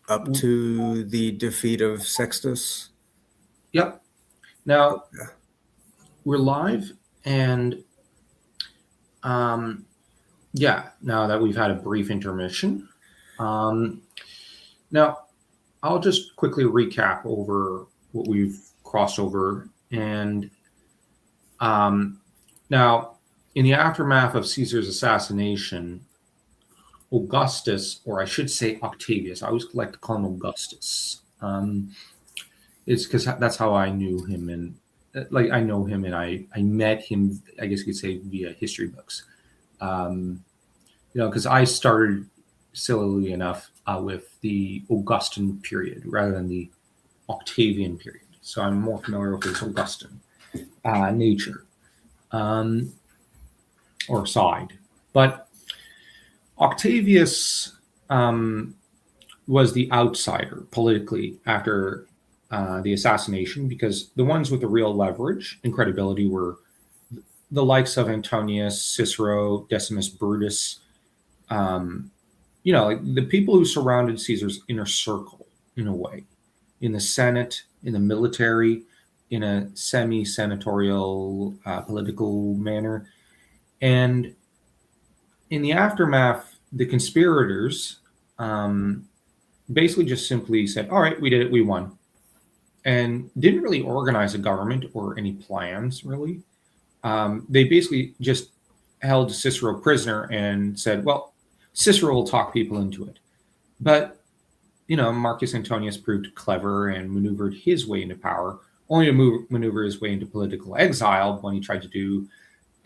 up to the defeat of Sextus. Yep. Now, we're live, and now that we've had a brief intermission, now I'll just quickly recap over what we've crossed over. And now, in the aftermath of Caesar's assassination, Augustus, or I should say Octavius, I always like to call him Augustus. It's because that's how I knew him, and I know him, and I met him, I guess you could say, via history books. Because I started, sillily enough, with the Augustan period rather than the Octavian period. So I'm more familiar with this Augustan nature or side. But Octavius was the outsider politically after the assassination, because the ones with the real leverage and credibility were the likes of Antonius, Cicero, Decimus Brutus, the people who surrounded Caesar's inner circle, in a way, in the Senate, in the military, in a semi-senatorial political manner. And in the aftermath, the conspirators basically just simply said, all right, we did it, we won. And didn't really organize a government or any plans, really. They basically just held Cicero prisoner and said, well, Cicero will talk people into it. But, Marcus Antonius proved clever and maneuvered his way into power, only to maneuver his way into political exile when he tried to do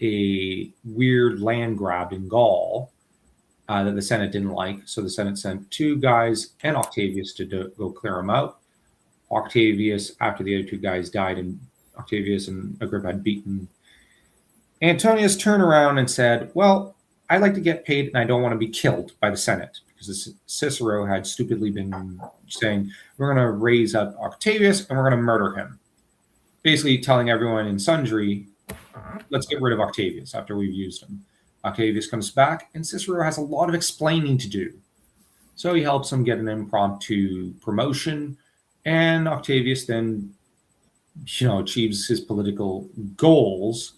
a weird land grab in Gaul that the Senate didn't like. So the Senate sent two guys and Octavius to go clear him out. Octavius, after the other two guys died, and Octavius and Agrippa had beaten Antonius, turned around and said, well, I like to get paid and I don't want to be killed by the Senate, because Cicero had stupidly been saying, we're going to raise up Octavius and we're going to murder him. Basically telling everyone in sundry, let's get rid of Octavius after we've used him. Octavius comes back and Cicero has a lot of explaining to do. So he helps him get an impromptu promotion, and Octavius then, achieves his political goals.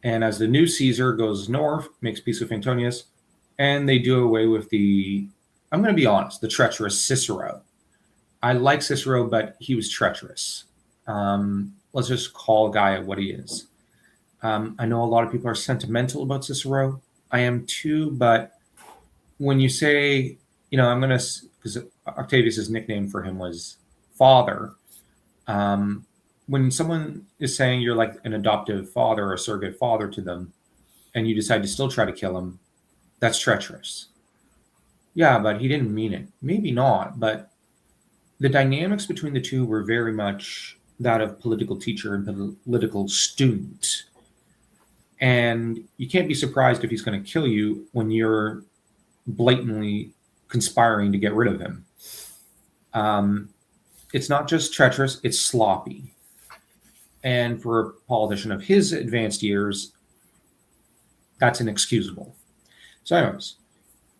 And as the new Caesar goes north, makes peace with Antonius, and they do away with I'm going to be honest, the treacherous Cicero. I like Cicero, but he was treacherous. Let's just call a guy what he is. I know a lot of people are sentimental about Cicero. I am too, but when you say, because Octavius's nickname for him was Father, when someone is saying you're like an adoptive father or a surrogate father to them, and you decide to still try to kill him, that's treacherous. Yeah, but he didn't mean it. Maybe not, but the dynamics between the two were very much that of political teacher and political student. And you can't be surprised if he's going to kill you when you're blatantly conspiring to get rid of him. It's not just treacherous, it's sloppy. And for a politician of his advanced years, that's inexcusable. So anyways,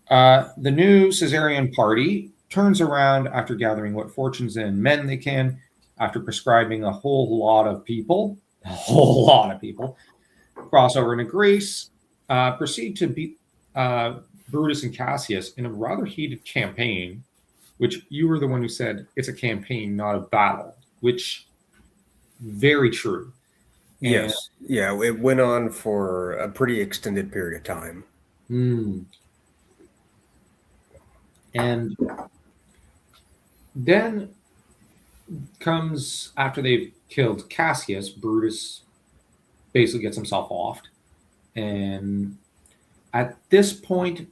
the new Caesarian party turns around after gathering what fortunes and men they can, after prescribing a whole lot of people, cross over into Greece, proceed to beat Brutus and Cassius in a rather heated campaign, which you were the one who said it's a campaign, not a battle, which very true. Yes. Yeah, it went on for a pretty extended period of time. And then comes, after they've killed Cassius, Brutus basically gets himself offed. And at this point,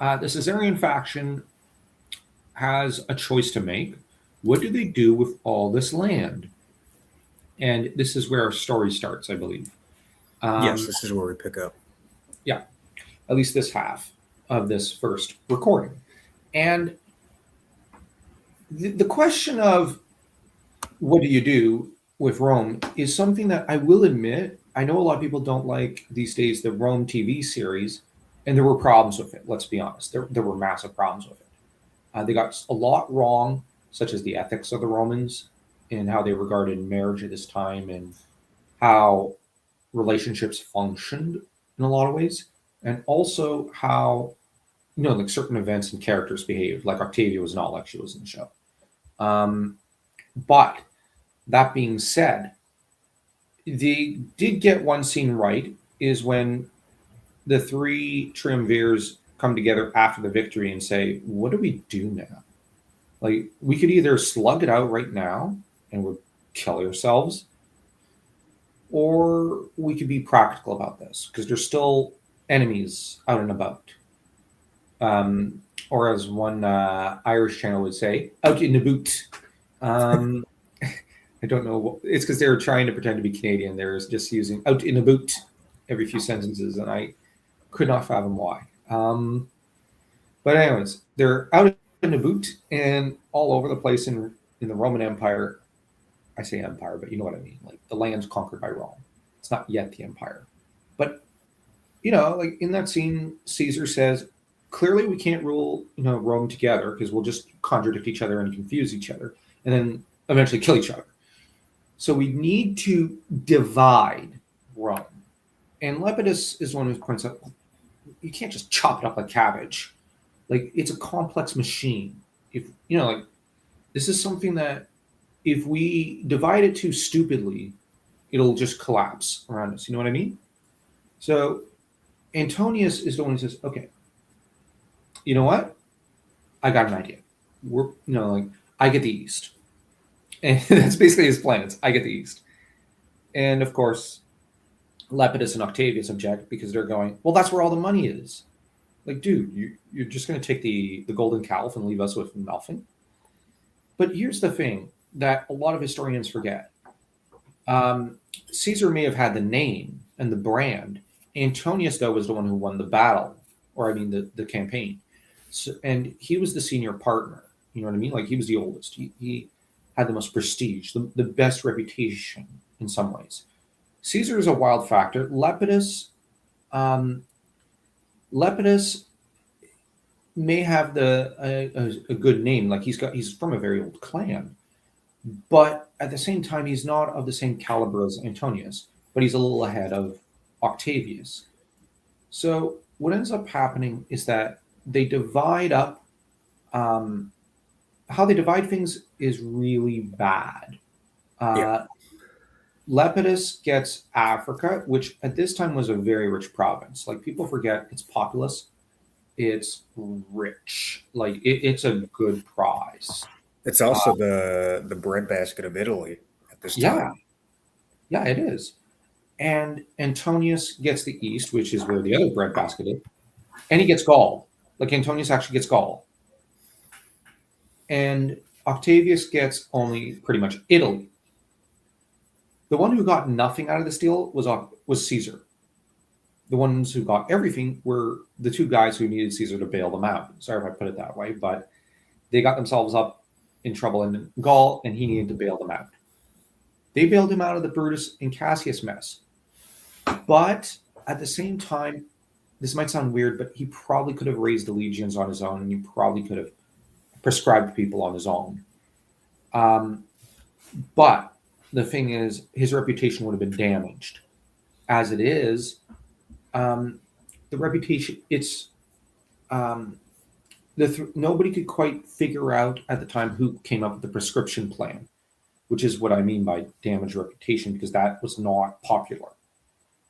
the Caesarian faction has a choice to make. What do they do with all this land? And this is where our story starts, I believe. Yes, this is where we pick up. Yeah, at least this half of this first recording. And the question of what do you do with Rome is something that I will admit, I know a lot of people don't like these days the Rome TV series, And there were problems with it. Let's be honest. There were massive problems with it. They got a lot wrong, such as the ethics of the Romans and how they regarded marriage at this time and how relationships functioned in a lot of ways, and also how like certain events and characters behaved. Like Octavia was not like she was in the show. Um, but that being said, they did get one scene right. Is when the three triumvirs come together after the victory and say, "What do we do now? Like, we could either slug it out right now and we'll kill ourselves, or we could be practical about this because there's still enemies out and about." Or as one Irish channel would say, out in the boot. Um, I don't know. It's because they were trying to pretend to be Canadian. They're just using out in the boot every few sentences, and I could not fathom why. But anyways, they're out in the boot and all over the place in the Roman Empire. I say empire, but you know what I mean. Like the lands conquered by Rome. It's not yet the empire. But like in that scene, Caesar says, clearly we can't rule, Rome together because we'll just contradict each other and confuse each other and then eventually kill each other. So we need to divide Rome. And Lepidus is one who points out, you can't just chop it up like cabbage. Like it's a complex machine. If like this is something that if we divide it too stupidly, it'll just collapse around us. You know what I mean? So Antonius is the one who says, okay, you know what? I got an idea. We're, like I get the East. And that's basically his plan. It's I get the East. And of course, Lepidus and Octavius object because they're going, well, that's where all the money is. Like, dude, you're just going to take the golden calf and leave us with nothing? But here's the thing that a lot of historians forget. Caesar may have had the name and the brand. Antonius, though, was the one who won the battle, or I mean the campaign. So, and he was the senior partner. You know what I mean? Like he was the oldest. He had the most prestige, the best reputation in some ways. Caesar is a wild factor. Lepidus may have a good name. Like he's from a very old clan, but at the same time, he's not of the same caliber as Antonius. But he's a little ahead of Octavius. So what ends up happening is that they divide up. How they divide things is really bad. Yeah. Lepidus gets Africa, which at this time was a very rich province. Like people forget, it's populous, it's rich, like it's a good prize. It's also the breadbasket of Italy at this Yeah, time. yeah, it is. And Antonius gets the East, which is where the other breadbasket is, and he gets Gaul. Like Antonius actually gets Gaul, and Octavius gets only pretty much Italy. The one who got nothing out of this deal was Caesar. The ones who got everything were the two guys who needed Caesar to bail them out. Sorry if I put it that way, but they got themselves up in trouble in Gaul, and he needed to bail them out. They bailed him out of the Brutus and Cassius mess. But at the same time, this might sound weird, but he probably could have raised the legions on his own, and he probably could have prescribed people on his own. But the thing is, his reputation would have been damaged. As it is, the reputation, nobody could quite figure out at the time who came up with the prescription plan, which is what I mean by damaged reputation, because that was not popular.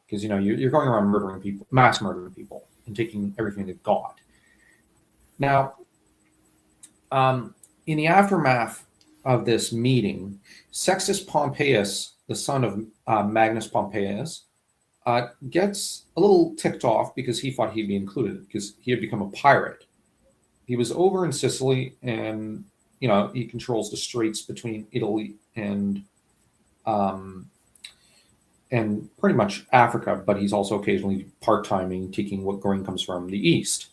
Because, you're going around murdering people, mass murdering people, and taking everything they've got. Now, in the aftermath of this meeting, Sextus Pompeius, the son of Magnus Pompeius, gets a little ticked off because he thought he'd be included because he had become a pirate. He was over in Sicily, and he controls the straits between Italy and pretty much Africa, but he's also occasionally part-timing, taking what grain comes from the east.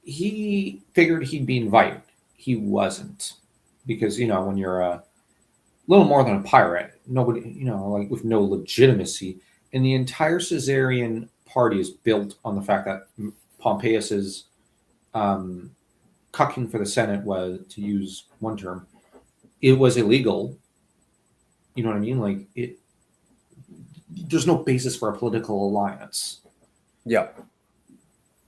He figured he'd be invited. He wasn't, because when you're a little more than a pirate, nobody, like with no legitimacy, and the entire Caesarian party is built on the fact that Pompeius's cucking for the Senate was, to use one term, it was illegal. You know what I mean? Like it, there's no basis for a political alliance. Yeah.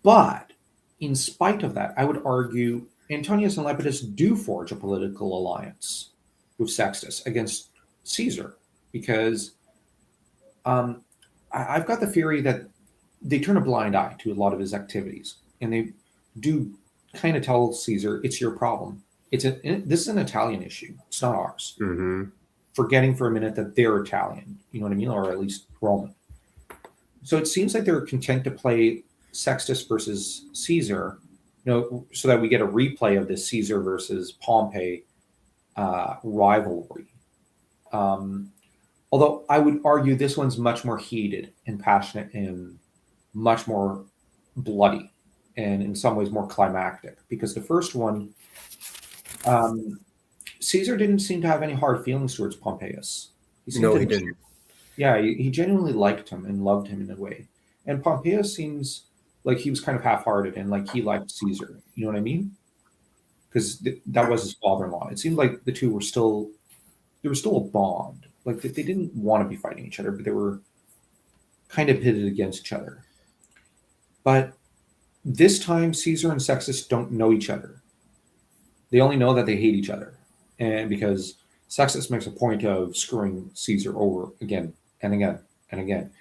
But in spite of that, I would argue Antonius and Lepidus do forge a political alliance with Sextus against Caesar, because I've got the theory that they turn a blind eye to a lot of his activities, and they do kind of tell Caesar, "It's your problem. This is an Italian issue. It's not ours." Mm-hmm. Forgetting for a minute that they're Italian, you know what I mean, or at least Roman. So it seems like they're content to play Sextus versus Caesar, so that we get a replay of this Caesar versus Pompey rivalry. Although I would argue this one's much more heated and passionate and much more bloody, and in some ways more climactic, because the first one, Caesar didn't seem to have any hard feelings towards Pompeius. He didn't. Yeah, he genuinely liked him and loved him in a way. And Pompeius seems like he was kind of half-hearted and like he liked Caesar. You know what I mean? Because that was his father-in-law. It seemed like the two were still, there was still a bond. Like they didn't want to be fighting each other, but they were kind of pitted against each other. But this time, Caesar and Sextus don't know each other. They only know that they hate each other. And because Sextus makes a point of screwing Caesar over again and again and again,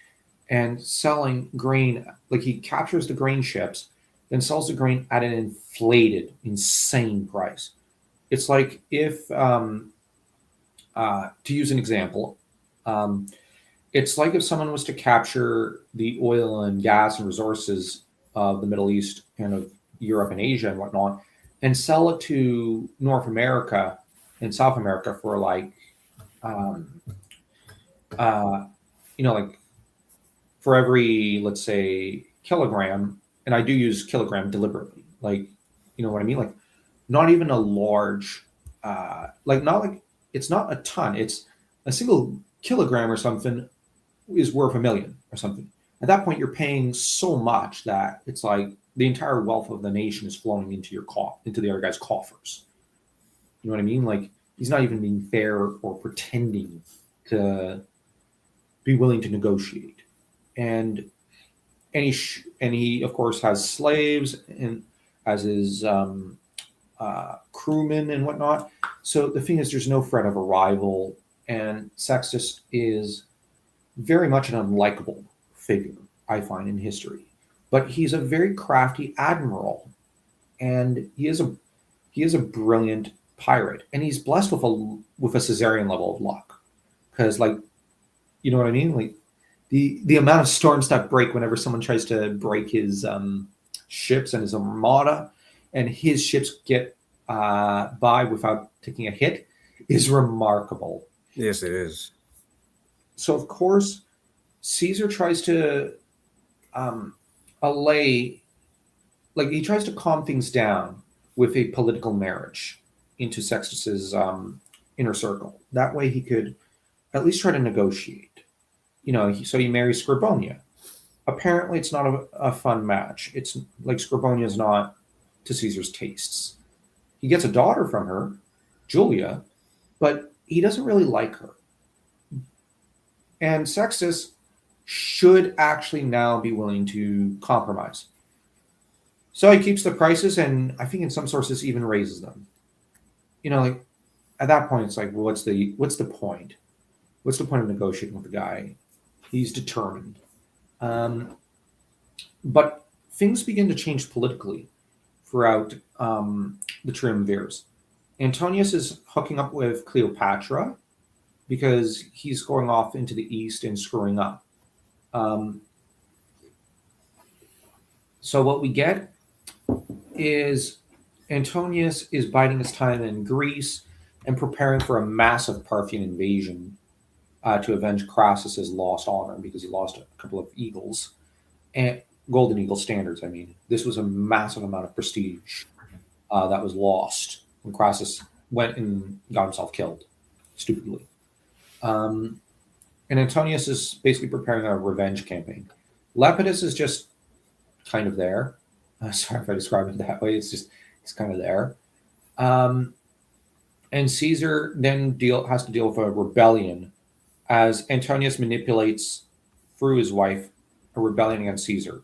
and selling grain, like he captures the grain ships, then sells the grain at an inflated, insane price. It's like if, to use an example, it's like if someone was to capture the oil and gas and resources of the Middle East and of Europe and Asia and whatnot, and sell it to North America and South America for like, like for every, let's say, kilogram, and I do use kilogram deliberately, like, you know what I mean? Like not even a large, it's not a ton, it's a single kilogram or something is worth $1 million or something. At that point, you're paying so much that it's like the entire wealth of the nation is flowing into into the other guy's coffers. You know what I mean? Like he's not even being fair or pretending to be willing to negotiate. And he of course has slaves and as his crewmen and whatnot. So the thing is, there's no threat of a rival, and Sextus is very much an unlikable figure, I find, in history. But he's a very crafty admiral, and he is a brilliant pirate, and he's blessed with a Caesarian level of luck, because, like, you know what I mean, like the amount of storms that break whenever someone tries to break his ships and his armada, and his ships get by without taking a hit is remarkable. Yes, it is. So of course, Caesar tries to allay, like he tries to calm things down with a political marriage into Sextus's inner circle. That way he could at least try to negotiate. So he marries Scribonia. Apparently it's not a fun match. It's like Scribonia is not to Caesar's tastes. He gets a daughter from her, Julia, but he doesn't really like her. And Sextus should actually now be willing to compromise. So he keeps the prices, and I think in some sources even raises them. Like at that point, it's like, well, what's the point? What's the point of negotiating with the guy? He's determined. But things begin to change politically throughout the triumvirs. Antonius is hooking up with Cleopatra because he's going off into the east and screwing up. So what we get is Antonius is biding his time in Greece and preparing for a massive Parthian invasion to avenge Crassus's lost honor, because he lost a couple of eagles, and golden eagle standards. I mean, this was a massive amount of prestige that was lost when Crassus went and got himself killed stupidly. And Antonius is basically preparing a revenge campaign. Lepidus is just kind of there. Sorry if I describe it that way. It's kind of there. Um, and Caesar then has to deal with a rebellion as Antonius manipulates through his wife a rebellion against Caesar,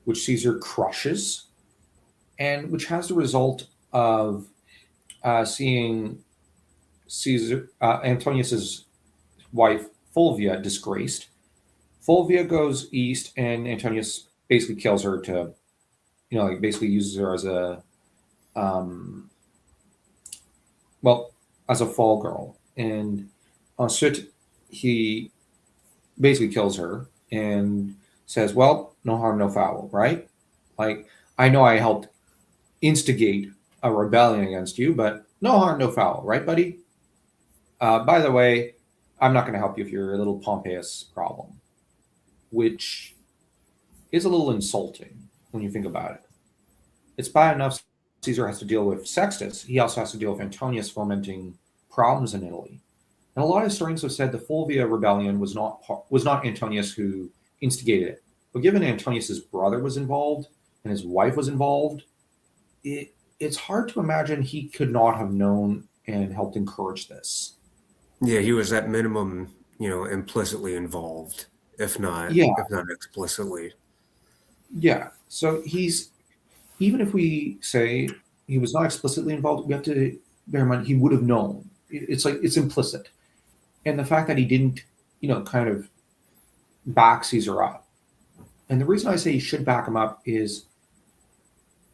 which Caesar crushes, and which has the result of seeing Antonius's wife Fulvia disgraced. Fulvia goes east, and Antonius basically kills her to, like basically uses her as a, um, well, as a fall girl, and ensuite he basically kills her and says, "Well, no harm, no foul, right? Like I know I helped instigate a rebellion against you, but no harm, no foul, right, buddy? By the way, I'm not going to help you with your little Pompeius problem," which is a little insulting when you think about it. It's bad enough Caesar has to deal with Sextus. He also has to deal with Antonius fomenting problems in Italy. And a lot of historians have said the Fulvia rebellion was not Antonius who instigated it. But given Antonius's brother was involved and his wife was involved, it's hard to imagine he could not have known and helped encourage this. Yeah, he was at minimum, implicitly involved, Yeah, if not explicitly. yeah. So even if we say he was not explicitly involved, we have to bear in mind he would have known. It's like it's implicit, and the fact that he didn't, kind of back Caesar up. And the reason I say he should back him up is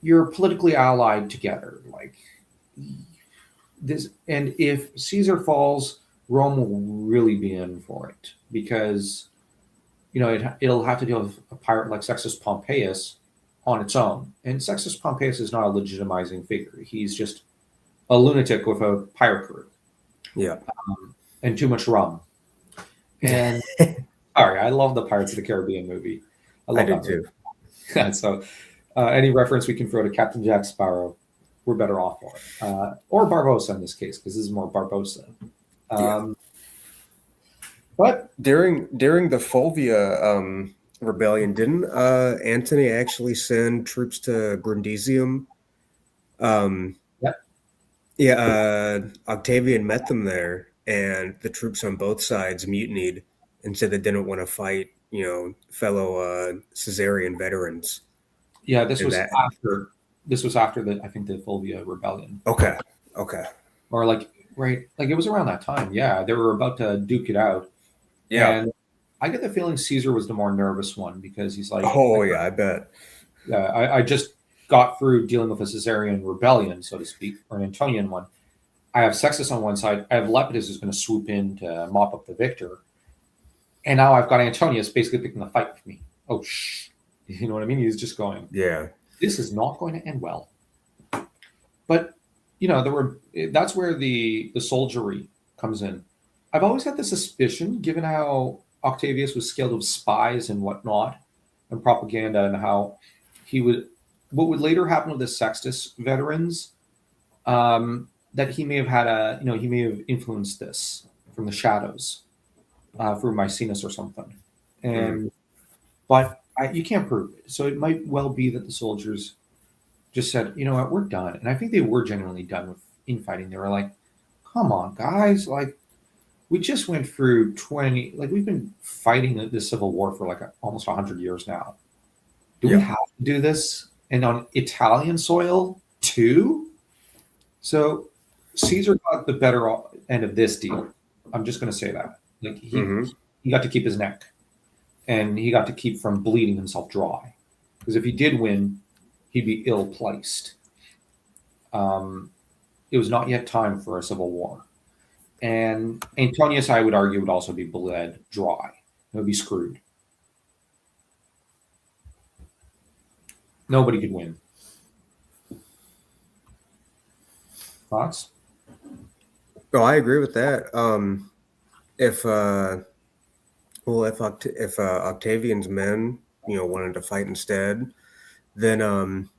you're politically allied together, like this. And if Caesar falls, Rome will really be in for it because it'll have to deal with a pirate like Sextus Pompeius on its own. And Sextus Pompeius is not a legitimizing figure. He's just a lunatic with a pirate crew. Yeah. And too much rum. And sorry, I love the Pirates of the Caribbean movie. I did too. So any reference we can throw to Captain Jack Sparrow, we're better off for it. Or Barbossa in this case, because this is more Barbossa. Yeah. But during the Fulvia rebellion, didn't Antony actually send troops to Brundisium? Yeah, Octavian met them there, and the troops on both sides mutinied and said they didn't want to fight, fellow Caesarian veterans. Yeah, this was after. This was after the I think the Fulvia rebellion. Okay. Or like it was around that time. Yeah, they were about to duke it out. Yeah. And I get the feeling Caesar was the more nervous one because he's like, oh yeah, I bet. Yeah, I just got through dealing with a Caesarian rebellion, so to speak, or an Antonian one. I have Sextus on one side. I have Lepidus who's going to swoop in to mop up the victor. And now I've got Antonius basically picking the fight with me. Oh, shh. You know what I mean? He's just going, yeah, this is not going to end well. But, that's where the soldiery comes in. I've always had the suspicion, given how Octavius was skilled with spies and whatnot, and propaganda, and how what would later happen with the Sextus veterans, that he may have had he may have influenced this from the shadows, through Maecenas or something. And, but you can't prove it. So it might well be that the soldiers just said, you know what, we're done. And I think they were genuinely done with infighting. They were like, come on, guys, like, we just went through we've been fighting this civil war for almost 100 years now. Do we have to do this? And on Italian soil too? So Caesar got the better end of this deal. I'm just going to say that. Like he got to keep his neck, and he got to keep from bleeding himself dry. Because if he did win, he'd be ill placed. It was not yet time for a civil war. And Antonius, I would argue, would also be bled dry. It would be screwed. Nobody could win. Thoughts? Oh, I agree with that. If Octavian's men, wanted to fight instead, then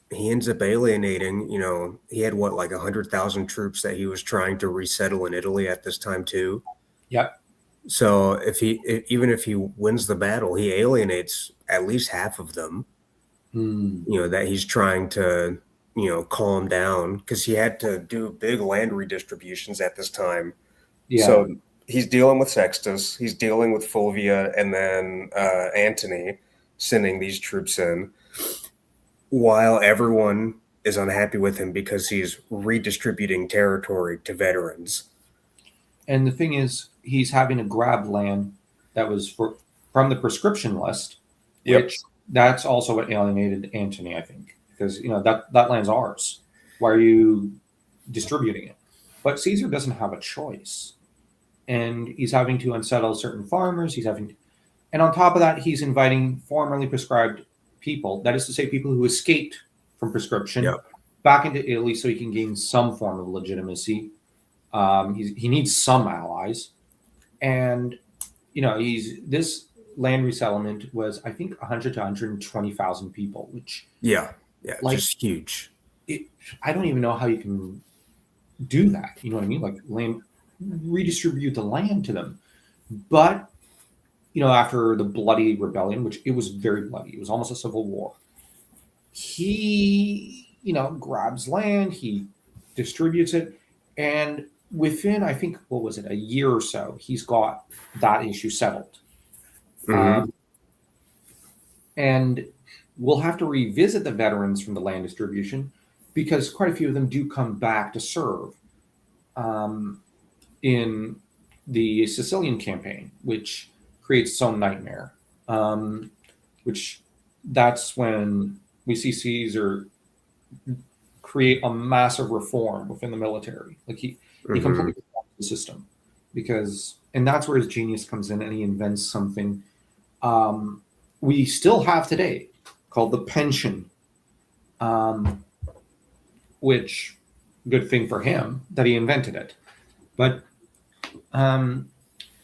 he ends up alienating. He had 100,000 troops that he was trying to resettle in Italy at this time too. Yep. So even if he wins the battle, he alienates at least half of them, Hmm. that he's trying to, calm down because he had to do big land redistributions at this time. Yeah. So he's dealing with Sextus, he's dealing with Fulvia, and then Antony sending these troops in while everyone is unhappy with him because he's redistributing territory to veterans. And the thing is, he's having to grab land that was from the prescription list, Yep. which that's also what alienated Antony, I think, because that land's ours. Why are you distributing it? But Caesar doesn't have a choice, and he's having to unsettle certain farmers. And on top of that, he's inviting formerly prescribed people, that is to say, people who escaped from prescription, Yep. back into Italy so he can gain some form of legitimacy. He needs some allies, and he's this land resettlement was, I think, 100 to 120,000 people, which, Yeah. Yeah. like, Just huge. it, I don't even know how you can do that. You know what I mean? Like, land, redistribute the land to them. But after the bloody rebellion, which it was very bloody, it was almost a civil war. He grabs land, he distributes it, and within, I think, what was it, a year or so, he's got that issue settled. Hmm. Um, and we'll have to revisit the veterans from the land distribution because quite a few of them do come back to serve in the Sicilian campaign, which creates its own nightmare. Which that's when we see Caesar create a massive reform within the military. Like he Hmm. completely reforms the system and that's where his genius comes in, and he invents something we still have today called the pension, um, which good thing for him that he invented it. But um,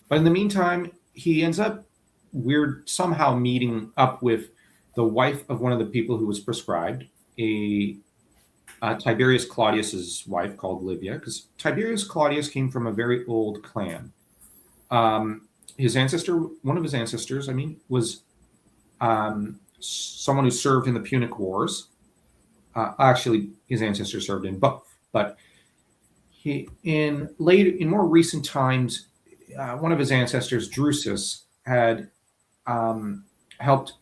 but in the meantime, he ends up weird somehow meeting up with the wife of one of the people who was prescribed, a Tiberius Claudius's wife called Livia, because Tiberius Claudius came from a very old clan. One of his ancestors, I mean, was someone who served in the Punic Wars. Actually, his ancestors served in both, but in more recent times, one of his ancestors, Drusus, had helped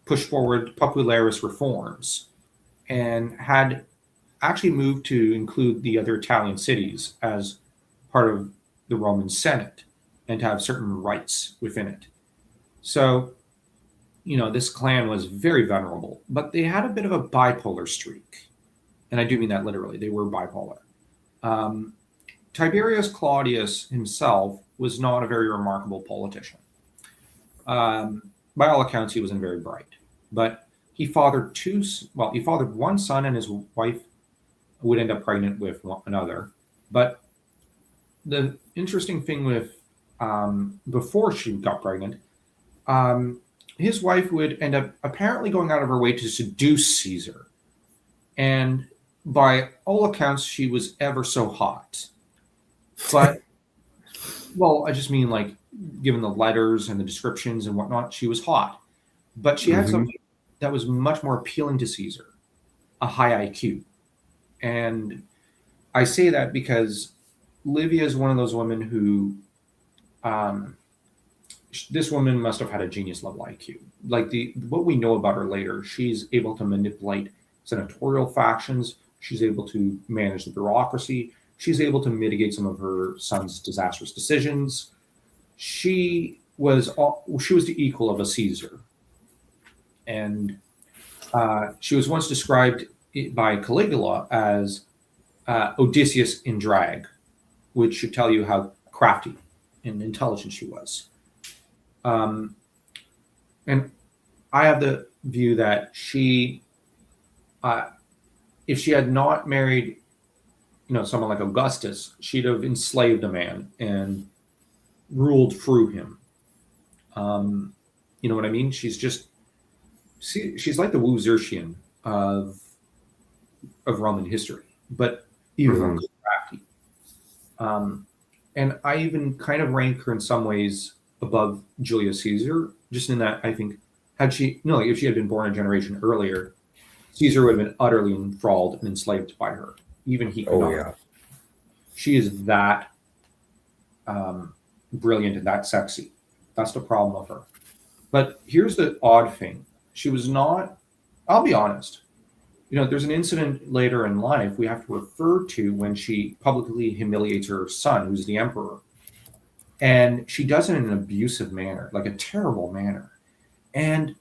push forward popularis reforms and had actually moved to include the other Italian cities as part of the Roman Senate and to have certain rights within it. So, this clan was very venerable, but they had a bit of a bipolar streak. And I do mean that literally. They were bipolar. Um, Tiberius Claudius himself was not a very remarkable politician. By all accounts, he wasn't very bright, but he fathered one son, and his wife would end up pregnant with another. But the interesting thing with before she got pregnant, um, his wife would end up apparently going out of her way to seduce Caesar. And by all accounts, she was ever so hot. But, well, I just mean, like, given the letters and the descriptions and whatnot, she was hot. But she had Hmm. something that was much more appealing to Caesar, a high IQ. And I say that because Livia is one of those women who, um, this woman must have had a genius level IQ. Like what we know about her later, she's able to manipulate senatorial factions. She's able to manage the bureaucracy. She's able to mitigate some of her son's disastrous decisions. She was the equal of a Caesar, and she was once described by Caligula as Odysseus in drag, which should tell you how crafty and intelligent she was. Um, and I have the view that uh, if she had not married, someone like Augustus, she'd have enslaved a man and ruled through him. Um, you know what I mean? She's like the Wu Zetian of Roman history, but even more Hmm. crafty. And I even kind of rank her in some ways above Julius Caesar, just in that I think Had she, no, if she had been born a generation earlier, Caesar would have been utterly enthralled and enslaved by her. Even he could Oh not. yeah. She is that brilliant and that sexy. That's the problem with her. But here's the odd thing: she was not. I'll be honest. There's an incident later in life we have to refer to when she publicly humiliates her son, who's the emperor, and she does it in an abusive manner, like a terrible manner. And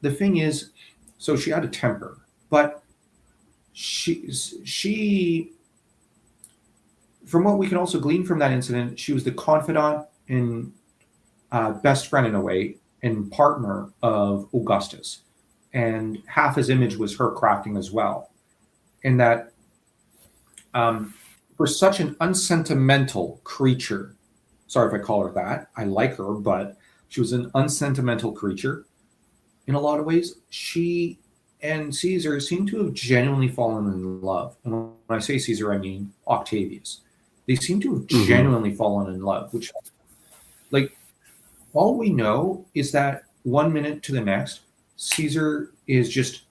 the thing is, so she had a temper, but she from what we can also glean from that incident, she was the confidant and best friend in a way and partner of Augustus, and half his image was her crafting as well. And that for such an unsentimental creature, sorry if I call her that, I like her, but she was an unsentimental creature in a lot of ways. She and Caesar seem to have genuinely fallen in love. And when I say Caesar, I mean Octavius. They seem to have Hmm. genuinely fallen in love, which, like, all we know is that one minute to the next, Caesar is just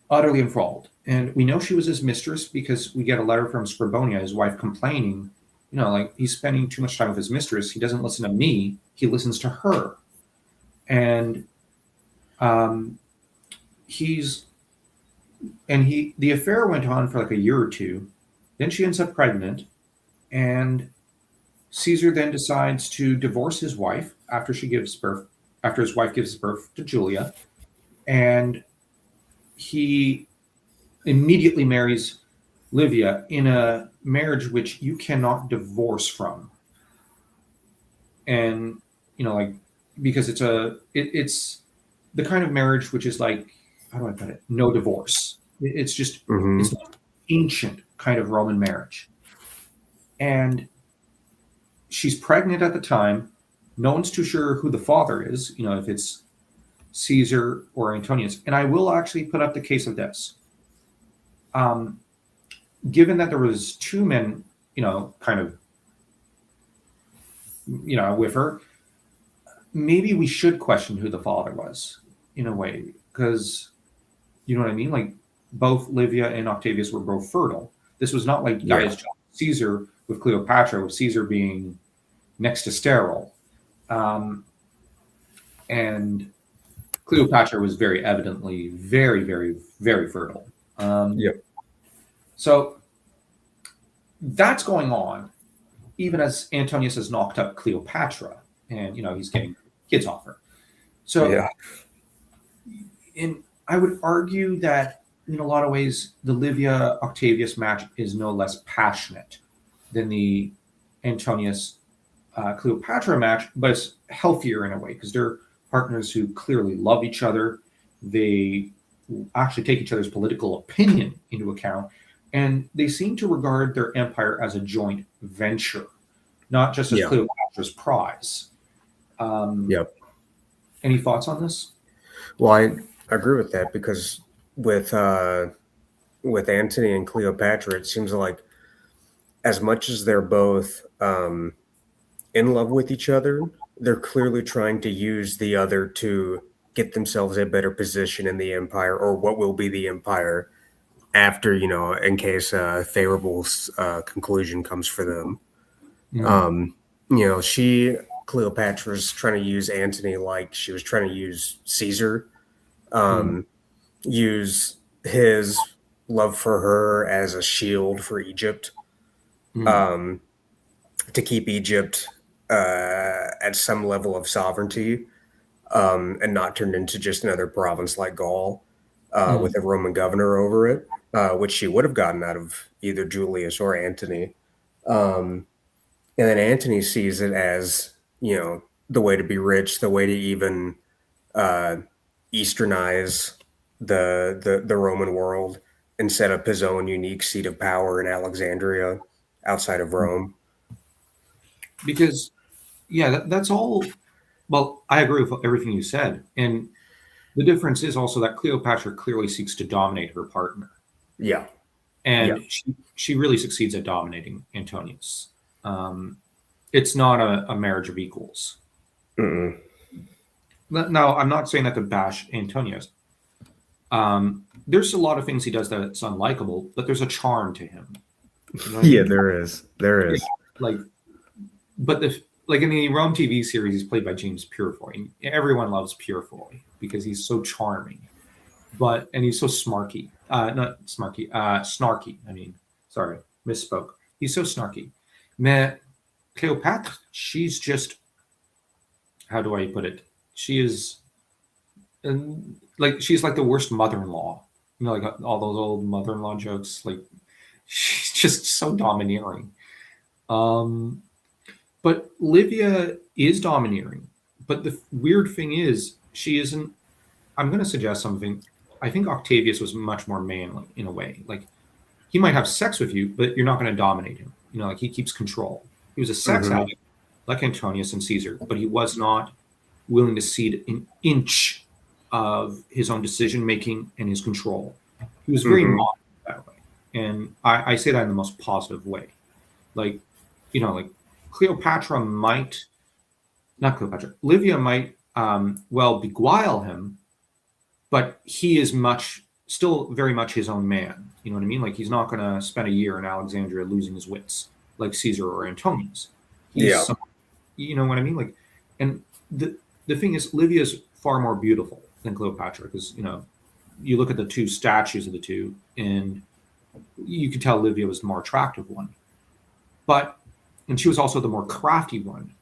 utterly enthralled. And we know she was his mistress because we get a letter from Scribonia, his wife, complaining, like he's spending too much time with his mistress. He doesn't listen to me, he listens to her. And um, he's the affair went on for like a year or two. Then she ends up pregnant, and Caesar then decides to divorce his wife after his wife gives birth to Julia, and he immediately marries Livia in a marriage which you cannot divorce from. And like, because it's the kind of marriage which is like, how do I put it? No divorce. It's just Hmm. it's an ancient kind of Roman marriage. And she's pregnant at the time. No one's too sure who the father is, if it's Caesar or Antonius. And I will actually put up the case of this. Um, Given that there was two men, kind of, with her, maybe we should question who the father was in a way, because you know what I mean? Like, both Livia and Octavius were both fertile. This was not like Yeah. Gaius Julius Caesar with Cleopatra, with Caesar being next to sterile. And Cleopatra was very evidently very, very, very fertile. Yep. So that's going on, even as Antonius has knocked up Cleopatra, and he's getting kids off her. So, Yeah. I would argue that in a lot of ways, the Livia Octavius match is no less passionate than the Antonius Cleopatra match, but it's healthier in a way because they're partners who clearly love each other. They actually take each other's political opinion into account, and they seem to regard their empire as a joint venture, not just as Yeah. Cleopatra's prize. Um, Yep. any thoughts on this? Well, I agree with that because with uh with Antony and Cleopatra, it seems like as much as they're both in love with each other, they're clearly trying to use the other to get themselves a better position in the empire or what will be the empire after, in case a favorable conclusion comes for them. Mm, Um, Cleopatra's trying to use Antony like she was trying to use Caesar, mm, um, use his love for her as a shield for Egypt, mm, um, to keep Egypt at some level of sovereignty, and not turned into just another province like Gaul, mm. with a Roman governor over it, which she would have gotten out of either Julius or Antony. Um, and then Antony sees it as, the way to be rich, the way to even uh, easternize the Roman world and set up his own unique seat of power in Alexandria outside of Rome. Because, yeah, that's all. Well, I agree with everything you said. And the difference is also that Cleopatra clearly seeks to dominate her partner. Yeah, yeah. And she really succeeds at dominating Antonius. Um, it's not a marriage of equals. Mm-mm. Now, I'm not saying that to bash Antonius. There's a lot of things he does that's unlikable, but there's a charm to him. You know what I Yeah, mean? there is. There Yeah. is. Like, but like in the Rome TV series, he's played by James Purefoy. And everyone loves Purefoy because he's so charming, and he's so smarky. Not smarky, snarky. I mean, sorry, misspoke. He's so snarky. Mais Cleopatra, she's just, how do I put it? She is, like, she's like the worst mother-in-law. You know, like all those old mother-in-law jokes. Like, she's just so domineering. Um, but Livia is domineering. But the weird thing is, she isn't. I'm going to suggest something. I think Octavius was much more manly in a way. Like, he might have sex with you, but you're not going to dominate him. You know, like, he keeps control. He was a sex Hmm. addict, like Antonius and Caesar, but he was not willing to cede an inch of his own decision making and his control. He was very Hmm. modest that way, and I say that in the most positive way. Like, like Cleopatra might, not Cleopatra, Livia might, well, beguile him, but he is still very much his own man. You know what I mean? Like, he's not going to spend a year in Alexandria losing his wits like Caesar or Antonius. He's Yeah. some, you know what I mean? Like, and the thing is, Livia is far more beautiful than Cleopatra because you look at the two statues of the two, and you could tell Livia was the more attractive one, but and she was also the more crafty one.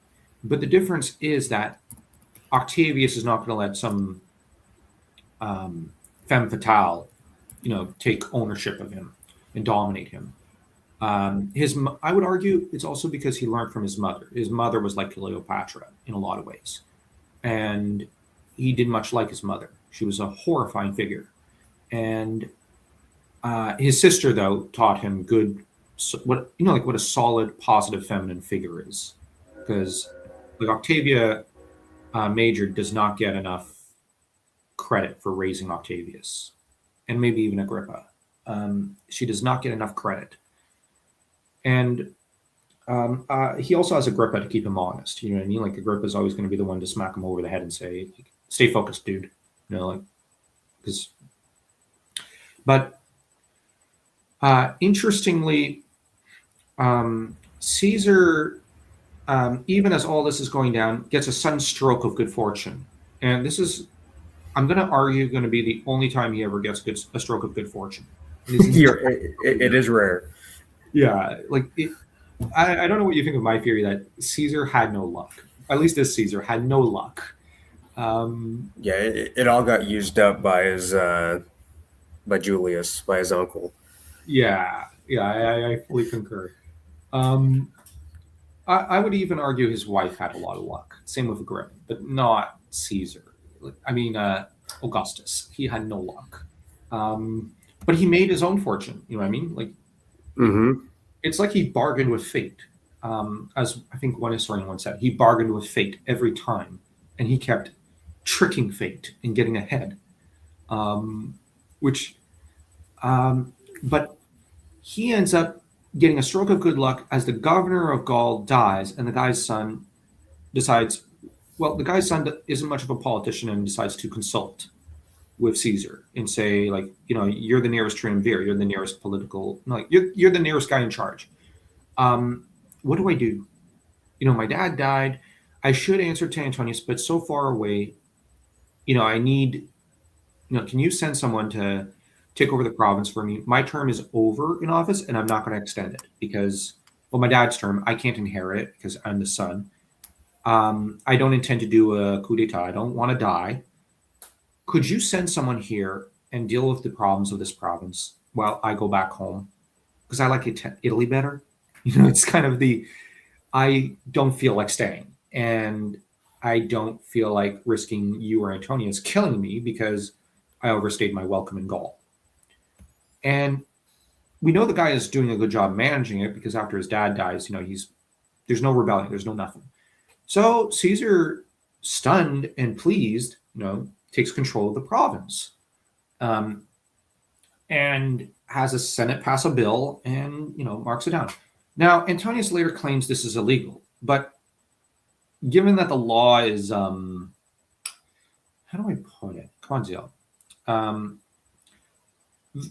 But the difference is that Octavius is not going to let some femme fatale, take ownership of him and dominate him. I would argue it's also because he learned from his mother. His mother was like Cleopatra in a lot of ways, and he did much like his mother. She was a horrifying figure, and his sister though taught him what a solid, positive, feminine figure is, because like Octavia Major does not get enough credit for raising Octavius, and maybe even Agrippa. She does not get enough credit, and he also has Agrippa to keep him honest. You know what I mean? Like, Agrippa is always going to be the one to smack him over the head and say, "Stay focused, dude." Like, because. But interestingly, Caesar, even as all this is going down, gets a sudden stroke of good fortune, and this is, I'm going to argue, going to be the only time he ever gets a stroke of good fortune in his entire It career. is rare. Yeah, like I don't know what you think of my theory that Caesar had no luck. At least this Caesar had no luck. Yeah, it all got used up by his by Julius, by his uncle. Yeah, I fully concur. Um, I would even argue his wife had a lot of luck. Same with Agrippa, but not Caesar. I mean, Augustus. He had no luck. But he made his own fortune. You know what I mean? Like, it, Hmm. it's like he bargained with fate. As I think one historian once said, he bargained with fate every time, and he kept tricking fate and getting ahead. Um, which, but he ends up getting a stroke of good luck as the governor of Gaul dies, and the guy's son decides, well, the guy's son isn't much of a politician and decides to consult with Caesar and say, like, you're the nearest triumvir, you're the nearest political, no, like, you're the nearest guy in charge. Um, what do I do? My dad died. I should answer to Antonius, but so far away. I need, can you send someone to take over the province for me? My term is over in office, and I'm not going to extend it because, well, my dad's term, I can't inherit it because I'm the son. I don't intend to do a coup d'etat. I don't want to die. Could you send someone here and deal with the problems of this province while I go back home? Because I like Italy better. It's kind of I don't feel like staying. And I don't feel like risking you or Antonius killing me because I overstayed my welcome in Gaul. And we know the guy is doing a good job managing it because after his dad dies, there's no rebellion, there's no nothing. So Caesar, stunned and pleased, takes control of the province, um, and has a Senate pass a bill and marks it down. Now Antonius later claims this is illegal, but given that the law is how do I put it? Come on, Zeal. Um,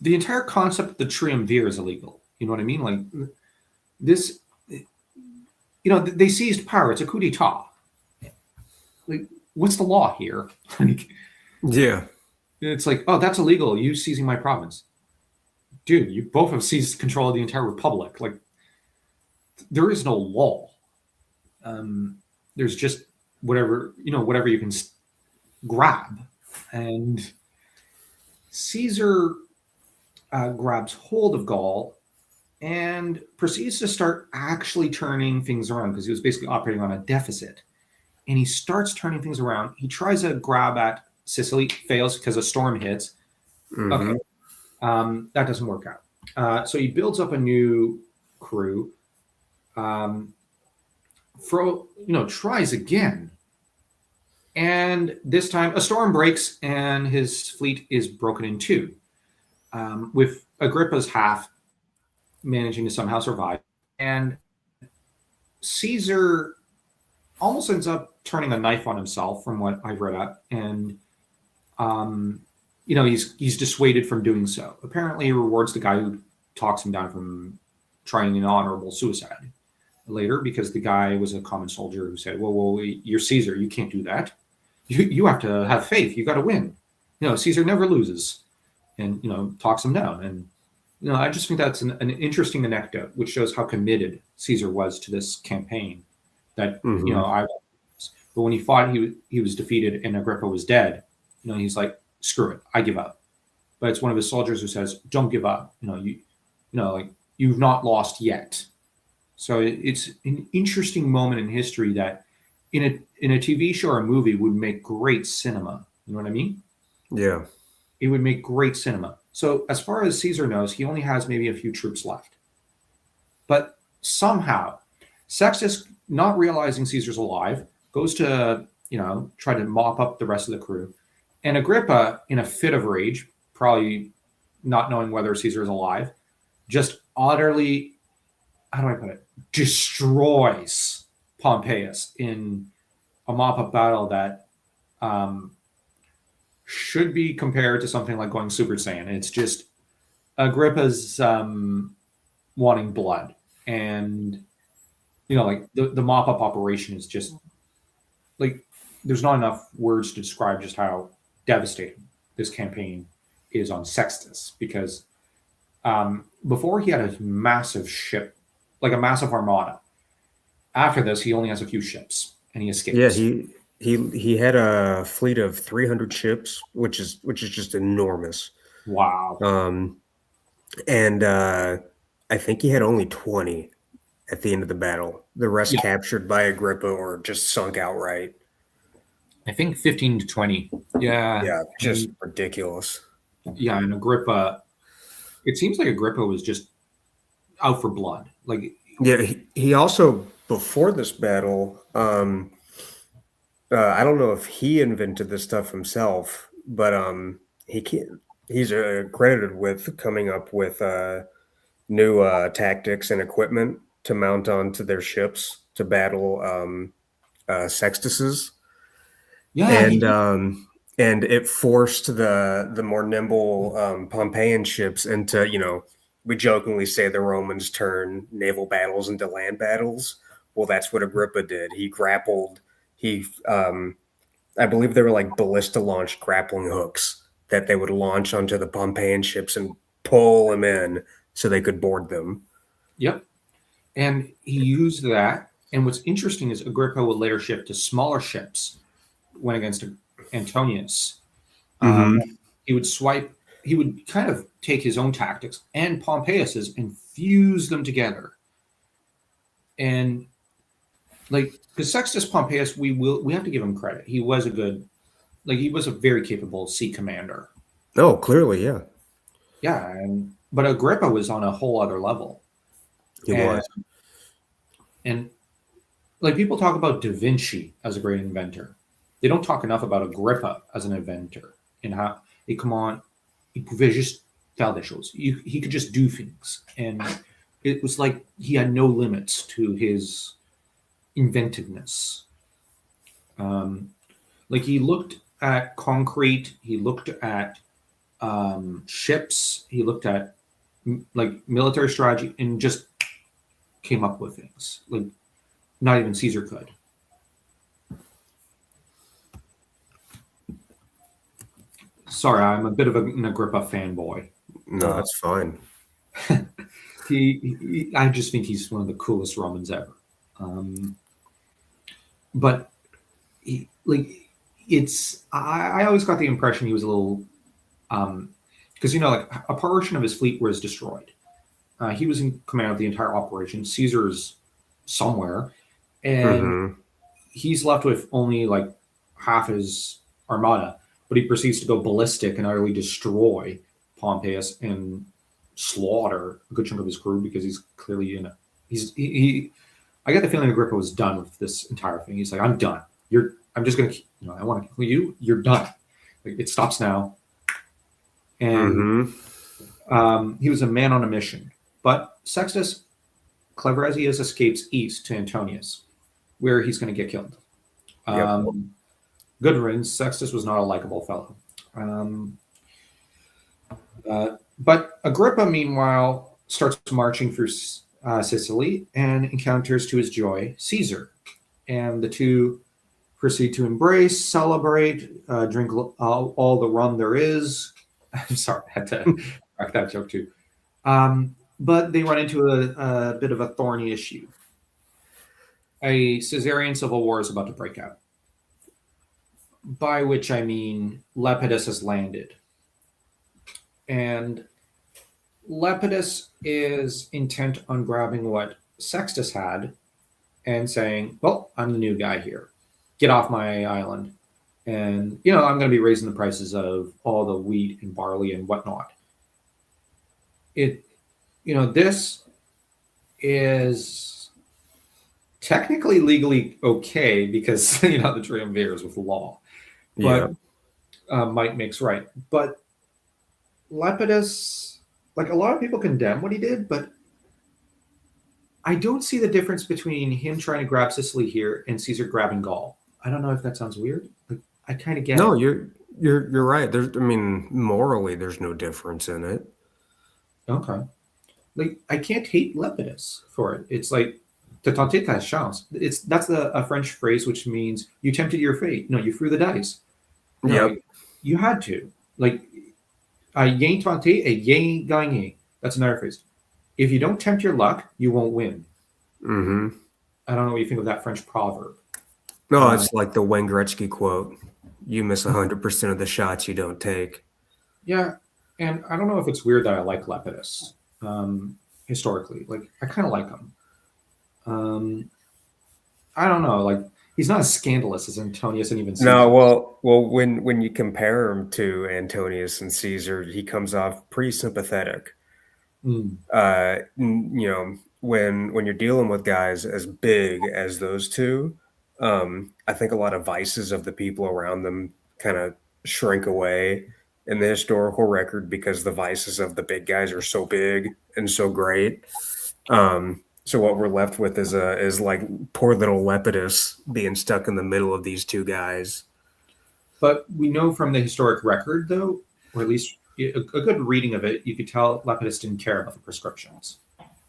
the entire concept of the triumvir is illegal. You know what I mean? Like this, they seized power. It's a coup d'état. Like, what's the law here? Like, Yeah. it's like, oh, that's illegal. You seizing my province, dude. You both have seized control of the entire republic. Like, there is no law. There's just whatever you can grab, and Caesar grabs hold of Gaul and proceeds to start actually turning things around because he was basically operating on a deficit. And he starts turning things around. He tries to grab at Sicily, fails because a storm hits. Hmm. Okay, that doesn't work out. So he builds up a new crew. Um, tries again, and this time a storm breaks and his fleet is broken in two. With Agrippa's half managing to somehow survive, and Caesar almost ends up turning a knife on himself, from what I've read up, and he's dissuaded from doing so. Apparently, he rewards the guy who talks him down from trying an honorable suicide later, because the guy was a common soldier who said, "Well, you're Caesar. You can't do that. You have to have faith. You got to win. Caesar never loses," and talks him down. And I just think that's an interesting anecdote, which shows how committed Caesar was to this campaign. That Hmm. but when he fought, he was defeated, and Agrippa was dead. He's like, "Screw it, I give up." But it's one of his soldiers who says, "Don't give up. Like, you've not lost yet." So it's an interesting moment in history that in a TV show or a movie would make great cinema. You know what I mean? Yeah. It would make great cinema. So as far as Caesar knows, he only has maybe a few troops left. But somehow, Sextus, not realizing Caesar's alive, goes to try to mop up the rest of the crew. And Agrippa, in a fit of rage, probably not knowing whether Caesar is alive, just utterly, how do I put it, destroys Pompeius in a mop-up battle that should be compared to something like going Super Saiyan. It's just Agrippa's wanting blood, and like the mop-up operation is just like, there's not enough words to describe just how devastating this campaign is on Sextus, because before he had a massive ship, like a massive armada. After this, he only has a few ships, and he Yeah. escapes. He had a fleet of 300 ships, which is just enormous. Wow. Um, and I think he had only 20 at the end of the battle. The rest Yeah, captured by Agrippa or just sunk outright. I think 15 to 20. Yeah, Yeah, just and ridiculous. and Agrippa. It seems like Agrippa was just out for blood. Like, Yeah, he also before this battle, I don't know if he invented this stuff himself, but he can he's credited with coming up with new tactics and equipment to mount onto their ships to battle sextuses, yeah, he and did. it forced the more nimble Pompeian ships into, we jokingly say the Romans turn naval battles into land battles. Well, that's what Agrippa did. He grappled. He I believe they were like ballista launched grappling hooks that they would launch onto the Pompeian ships and pull them in so they could board them. Yep. And he used that. And what's interesting is Agrippa would later shift to smaller ships when against Antonius. Um, Hmm. he would swipe, he would kind of take his own tactics and Pompeius's and fuse them together. And like, because Sextus Pompeius, we have to give him credit. He was he was a very capable sea commander. Oh, clearly, yeah, Yeah, but Agrippa was on a whole other level. he And was. and like, people talk about Da Vinci as a great inventor. They don't talk enough about Agrippa as an inventor and how he come on, he pouvait juste faire des choses. He could just do things, and it was like he had no limits to his inventiveness. Um, like, he looked. at concrete. He looked at ships. He looked at like military strategy and just came up with things like not even Caesar could. Sorry, I'm a bit of an Agrippa fanboy. No, that's fine. I just think he's one of the coolest Romans ever. Um, but like, I always got the impression he was a little, because like a portion of his fleet was destroyed. He was in command of the entire operation. Caesar's somewhere, and Mm-hmm. he's left with only like half his armada. But he proceeds to go ballistic and utterly destroy Pompeius and slaughter a good chunk of his crew because he's clearly in a. He I get the feeling Agrippa was done with this entire thing. He's like, I'm done. I'm just gonna. I want to kill you. You're done. Like, it stops now. And he was a man on a mission. But Sextus, clever as he is, escapes east to Antonius, where he's going to get killed. Yep. Good riddance. Sextus was not a likable fellow. But Agrippa, meanwhile, starts marching through Sicily and encounters, to his joy, Caesar. And the two proceed to embrace, celebrate, drink all the rum there is. I'm sorry, I had to crack that joke too. But they run into a bit of a thorny issue. A Caesarian civil war is about to break out. By which I mean Lepidus has landed. And Lepidus is intent on grabbing what Sextus had and saying, well, I'm the new guy here. Get off my island. And, I'm going to be raising the prices of all the wheat and barley and whatnot. This is technically legally okay because, the triumvirs with law. But might makes right. But Lepidus, like, a lot of people condemn what he did, but I don't see the difference between him trying to grab Sicily here and Caesar grabbing Gaul. I don't know if that sounds weird. Like, I kind of get No, it. you're right. Morally, there's no difference in it. Okay. Like, I can't hate Lepidus for it. It's like "te tenter ta chance." That's a French phrase which means you tempted your fate. No, you threw the dice. No, Yep. you had to. Like, rien tenté et rien gagné. That's another phrase. If you don't tempt your luck, you won't win. Mm-hmm. I don't know what you think of that French proverb. No, it's like the Wayne Gretzky quote: "You miss 100% of the shots you don't take." Yeah, and I don't know if it's weird that I like Lepidus historically. Like, I kind of like him. I don't know. Like, he's not as scandalous as Antonius and even Caesar. No, well, when you compare him to Antonius and Caesar, he comes off pretty sympathetic. Mm. When you're dealing with guys as big as those two, I think a lot of vices of the people around them kind of shrink away in the historical record because the vices of the big guys are so big and so great. So what we're left with is like poor little Lepidus being stuck in the middle of these two guys. But we know from the historic record, though, or at least a good reading of it, you could tell Lepidus didn't care about the prescriptions,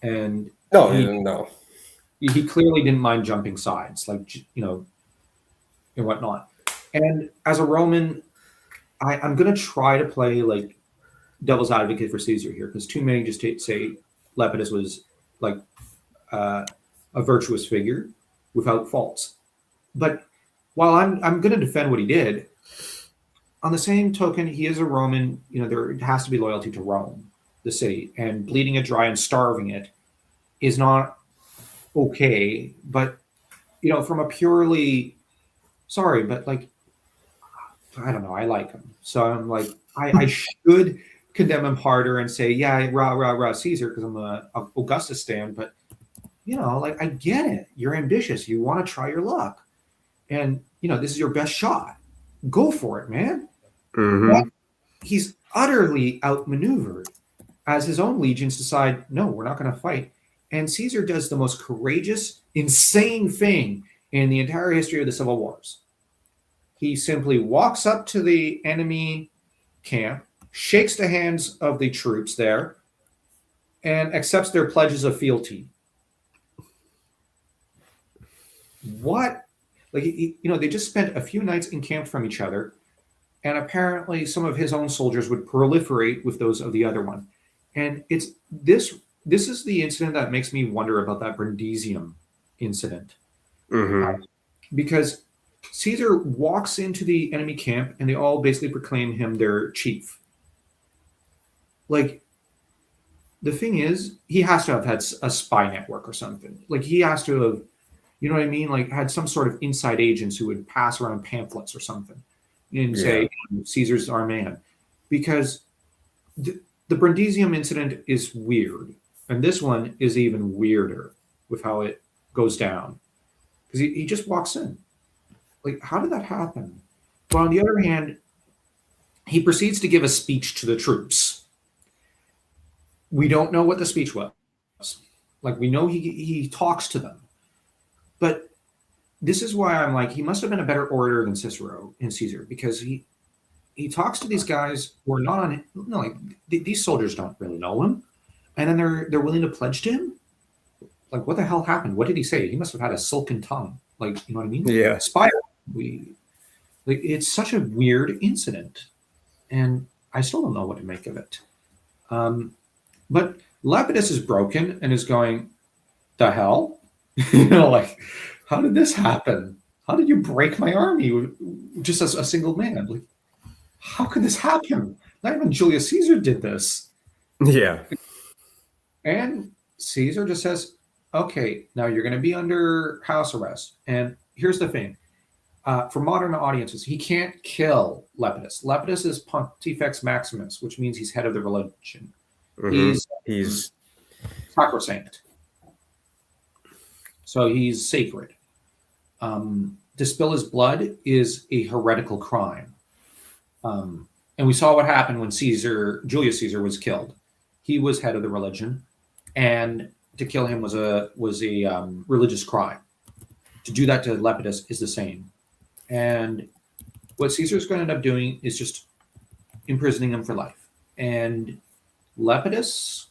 and No. He clearly didn't mind jumping sides, like, and whatnot. And as a Roman, I'm going to try to play like devil's advocate for Caesar here, because too many just say Lepidus was like a virtuous figure without faults. But while I'm going to defend what he did, on the same token, he is a Roman. There has to be loyalty to Rome, the city, and bleeding it dry and starving it is not okay. But from a purely but like, I don't know, I like him, so I'm like, I should condemn him harder and say, yeah, rah rah rah Caesar, because I'm a Augustus stan. But like, I get it. You're ambitious. You want to try your luck, and this is your best shot. Go for it, man. Mm-hmm. But he's utterly outmaneuvered as his own legions decide, no, we're not going to fight. And Caesar does the most courageous, insane thing in the entire history of the civil wars. he simply walks up to the enemy camp, shakes the hands of the troops there, and accepts their pledges of fealty. What? Like, they just spent a few nights encamped from each other, and apparently some of his own soldiers would proliferate with those of the other one. And it's this. This is the incident that makes me wonder about that Brundisium incident, Mm-hmm. because Caesar walks into the enemy camp, and they all basically proclaim him their chief. Like, the thing is, he has to have had a spy network or something. Like, he has to have, you know what I mean? Like, had some sort of inside agents who would pass around pamphlets or something and Yeah. say, Caesar's our man. Because the Brundisium incident is weird. And this one is even weirder with how it goes down. Because he just walks in. Like, how did that happen? But on the other hand, he proceeds to give a speech to the troops. We don't know what the speech was. Like, we know he talks to them. But this is why I'm like, he must have been a better orator than Cicero and Caesar, because he talks to these guys who are not on, no, like, these soldiers don't really know him, and then they're willing to pledge to him. Like, what the hell happened? What did he say? He must have had a silken tongue. Like, you know what I mean? Yeah. Spy. It's such a weird incident, and I still don't know what to make of it. But Lepidus is broken and is going, the hell? Like, how did this happen? How did you break my army just as a single man? Like, how could this happen? Not even Julius Caesar did this. Yeah. And Caesar just says, okay, now you're going to be under house arrest. And here's the thing. For modern audiences, he can't kill Lepidus. Lepidus is Pontifex Maximus, which means he's head of the religion. Mm-hmm. He's sacrosanct. So he's sacred. To spill his blood is a heretical crime. And we saw what happened when Julius Caesar was killed. He was head of the religion, and to kill him was a religious crime. To do that to Lepidus is the same. And what Caesar's going to end up doing is just imprisoning him for life. And Lepidus,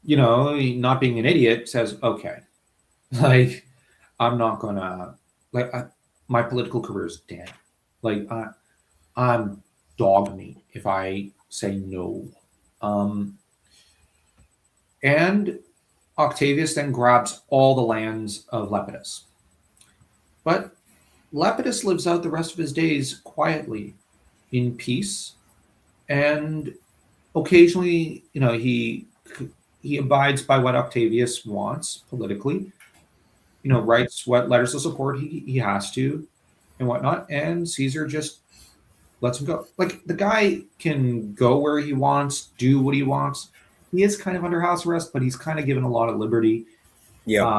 not being an idiot, says, okay, like, I'm not going to, like, my political career is dead. Like, I'm dog meat if I say no. And Octavius then grabs all the lands of Lepidus. But Lepidus lives out the rest of his days quietly, in peace, and occasionally, he abides by what Octavius wants politically. Writes what letters of support he has to, and whatnot. And Caesar just lets him go. Like, the guy can go where he wants, do what he wants. He is kind of under house arrest, but he's kind of given a lot of liberty. Yeah.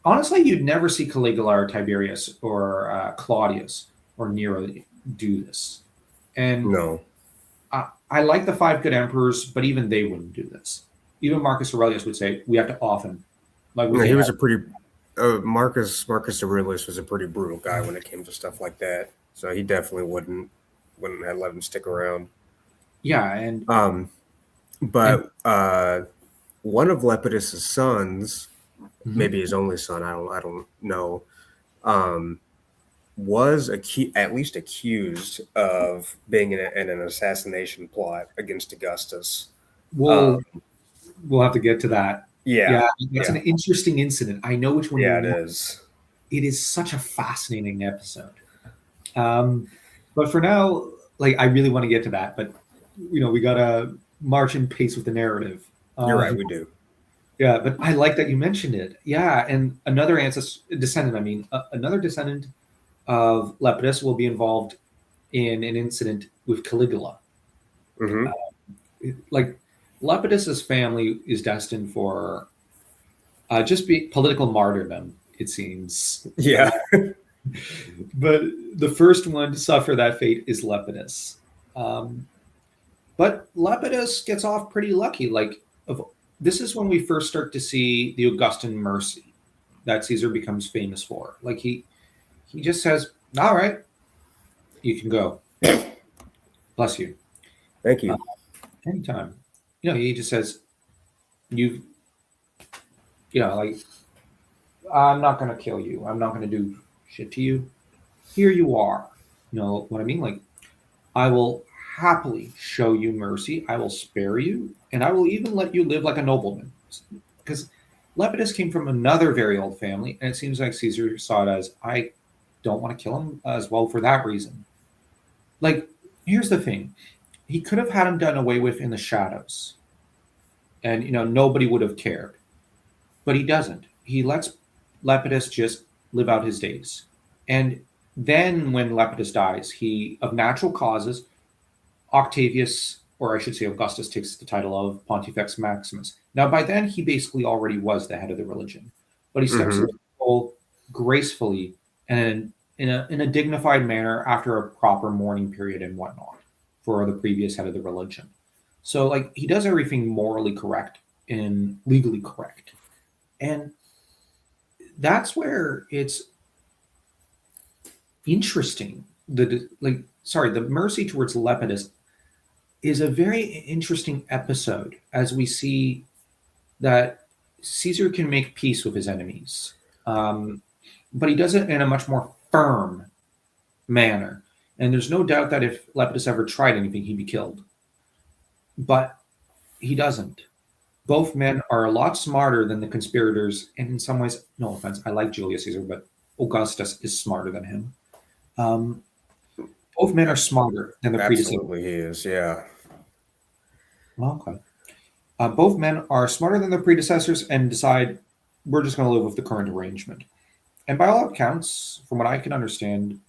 Honestly, you'd never see Caligula or Tiberius or Claudius or Nero do this. And No. I like the 5 good emperors, but even they wouldn't do this. Even Marcus Aurelius would say, we have to off him. Like, No, he was a pretty Marcus Aurelius was a pretty brutal guy when it came to stuff like that. So he definitely wouldn't have let him stick around. Yeah, and but one of Lepidus's sons, maybe his only son, I don't know, was at least accused of being in an assassination plot against Augustus. we'll have to get to that. Yeah, That's an interesting incident. I know which one. Yeah, it is. It is such a fascinating episode. But for now, like, I really want to get to that. But we gotta march in pace with the narrative. You're right, we do. Yeah, but I like that you mentioned it. Yeah, and another descendant of Lepidus will be involved in an incident with Caligula. Mm-hmm. Like, Lepidus's family is destined for just be political martyrdom, it seems. Yeah. But the first one to suffer that fate is Lepidus. But Lepidus gets off pretty lucky. Like, this is when we first start to see the Augustan mercy that Caesar becomes famous for. Like, he he just says, "All right, you can go. Bless you. Thank Uh, you. anytime." He just says, "You, like, I'm not gonna kill you. I'm not gonna do shit to you. Here you are." You know what I mean? Like, I will happily show you mercy. I will spare you, and I will even let you live like a nobleman. Because Lepidus came from another very old family, and it seems like Caesar saw it as, I don't want to kill him as well for that reason. Like, here's the thing: he could have had him done away with in the shadows, and nobody would have cared. But he doesn't. He lets Lepidus just live out his days, and then when Lepidus dies, he of natural causes Octavius, or I should say Augustus, takes the title of Pontifex Maximus. Now, by then, he basically already was the head of the religion, but he steps Hmm. into the role gracefully and in a dignified manner after a proper mourning period and whatnot for the previous head of the religion. So, like, he does everything morally correct and legally correct, and that's where it's interesting. The mercy towards Lepidus is a very interesting episode as we see that Caesar can make peace with his enemies, but he does it in a much more firm manner. And there's no doubt that if Lepidus ever tried anything, he'd be killed. But he doesn't. Both men are a lot smarter than the conspirators, and in some ways, no offense, I like Julius Caesar, but Augustus is smarter than him. Um, both men are smarter than the predecessors. Absolutely, he is. Yeah. Okay. Both men are smarter than their predecessors and decide we're just going to live with the current arrangement. And by all accounts, from what I can understand,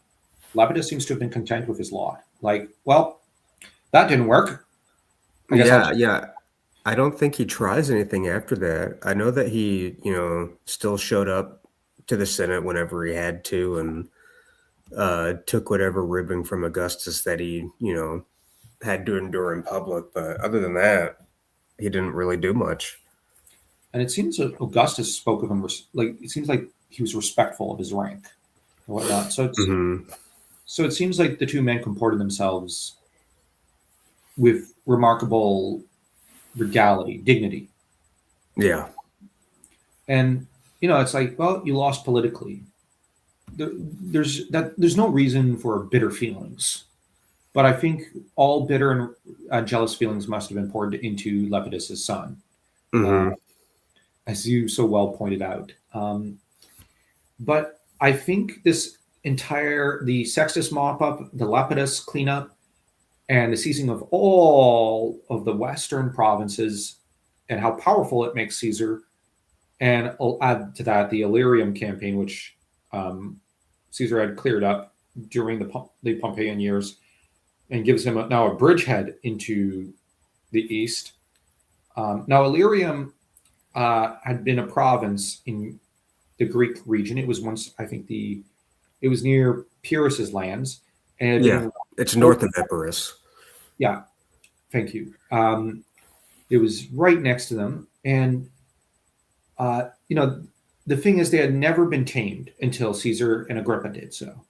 Lepidus seems to have been content with his lot. Like, well, that didn't work. I guess I'll Yeah, just. yeah. I don't think he tries anything after that. I know that he, still showed up to the Senate whenever he had to and took whatever ribbing from Augustus that he, had to endure in public. But other than that, he didn't really do much. And it seems that Augustus spoke of him like it seems like he was respectful of his rank and whatnot. Hmm. So it seems like the two men comported themselves with remarkable regality, dignity, Yeah. and it's like, well, you lost politically. There's no reason for bitter feelings, but I think all bitter and jealous feelings must have been poured into Lepidus's son, uh, Hmm. as you so well pointed out. But I think the Sextus mop up, the Lepidus cleanup, and the seizing of all of the Western provinces, and how powerful it makes Caesar, and I'll add to that the Illyrium campaign, which um, Caesar had cleared up during the Pompeian years, and gives him now a bridgehead into the east. Now, Illyrium had been a province in the Greek region. It was once, I think, it was near Pyrrhus's lands, and it had Yeah. been It's built. north of Epirus. Yeah, thank you. It was right next to them, and uh, you know, the thing is, they had never been tamed until Caesar and Agrippa did so.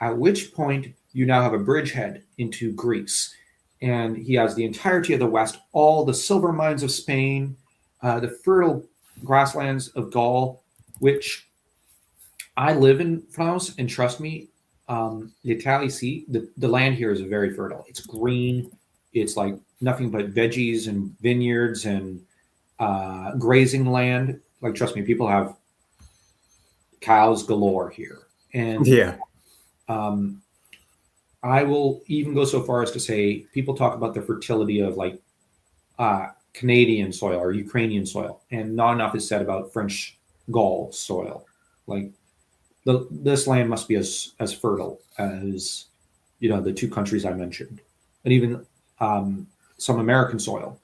At which point, you now have a bridgehead into Greece, and he has the entirety of the West, all the silver mines of Spain, the fertile grasslands of Gaul, which I live in France, and trust me, l'Italie Sea, the land here is very fertile. It's green. It's like nothing but veggies and vineyards and grazing land. Like, trust me, people have cows galore here. And Yeah. um, I will even go so far as to say people talk about the fertility of like Canadian soil or Ukrainian soil, and not enough is said about French Gaul soil. Like, this land must be as fertile as the two countries I mentioned, and even some American soil.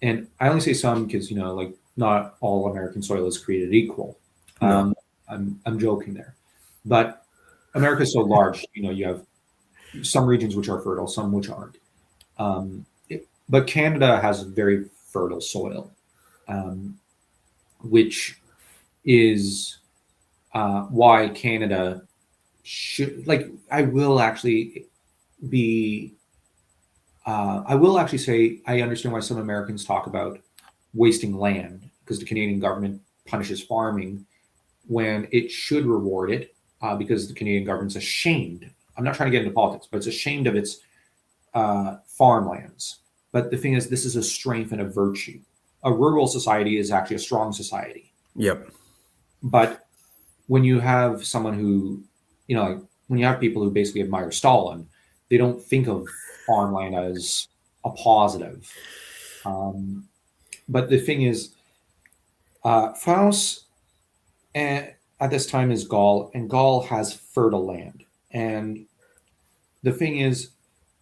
And I only say some because like not all American soil is created equal. No. Um, I'm joking there, but America is so large. You have some regions which are fertile, some which aren't. But Canada has very fertile soil, um, which is why Canada should, like, I will actually be I will actually say I understand why some Americans talk about wasting land, because the Canadian government punishes farming when it should reward it, because the Canadian government's ashamed. I'm not trying to get into politics, but it's ashamed of its farmlands. But the thing is, this is a strength and a virtue. A rural society is actually a strong society. Yep. But when you have someone who, like when you have people who basically admire Stalin, they don't think of farmland as a positive. But the thing is, France at this time is Gaul, and Gaul has fertile land. And the thing is,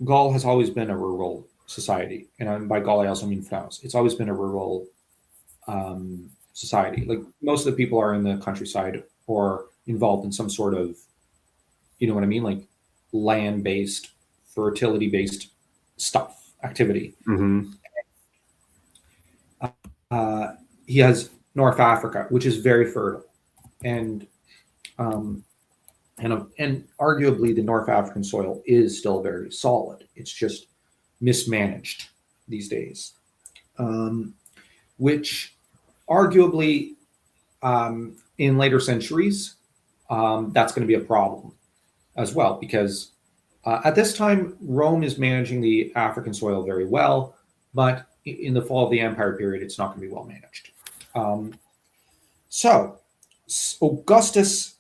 Gaul has always been a rural society, and by Gaul I also mean France. It's always been a rural society. Like most of the people are in the countryside or involved in some sort of, you know what I mean, like land-based, fertility-based stuff activity. Mm-hmm. He has North Africa, which is very fertile, and and arguably the North African soil is still very solid. It's just mismanaged these days, which arguably in later centuries that's going to be a problem as well, because at this time Rome is managing the African soil very well, but in the fall of the empire period it's not going to be well managed. So Augustus,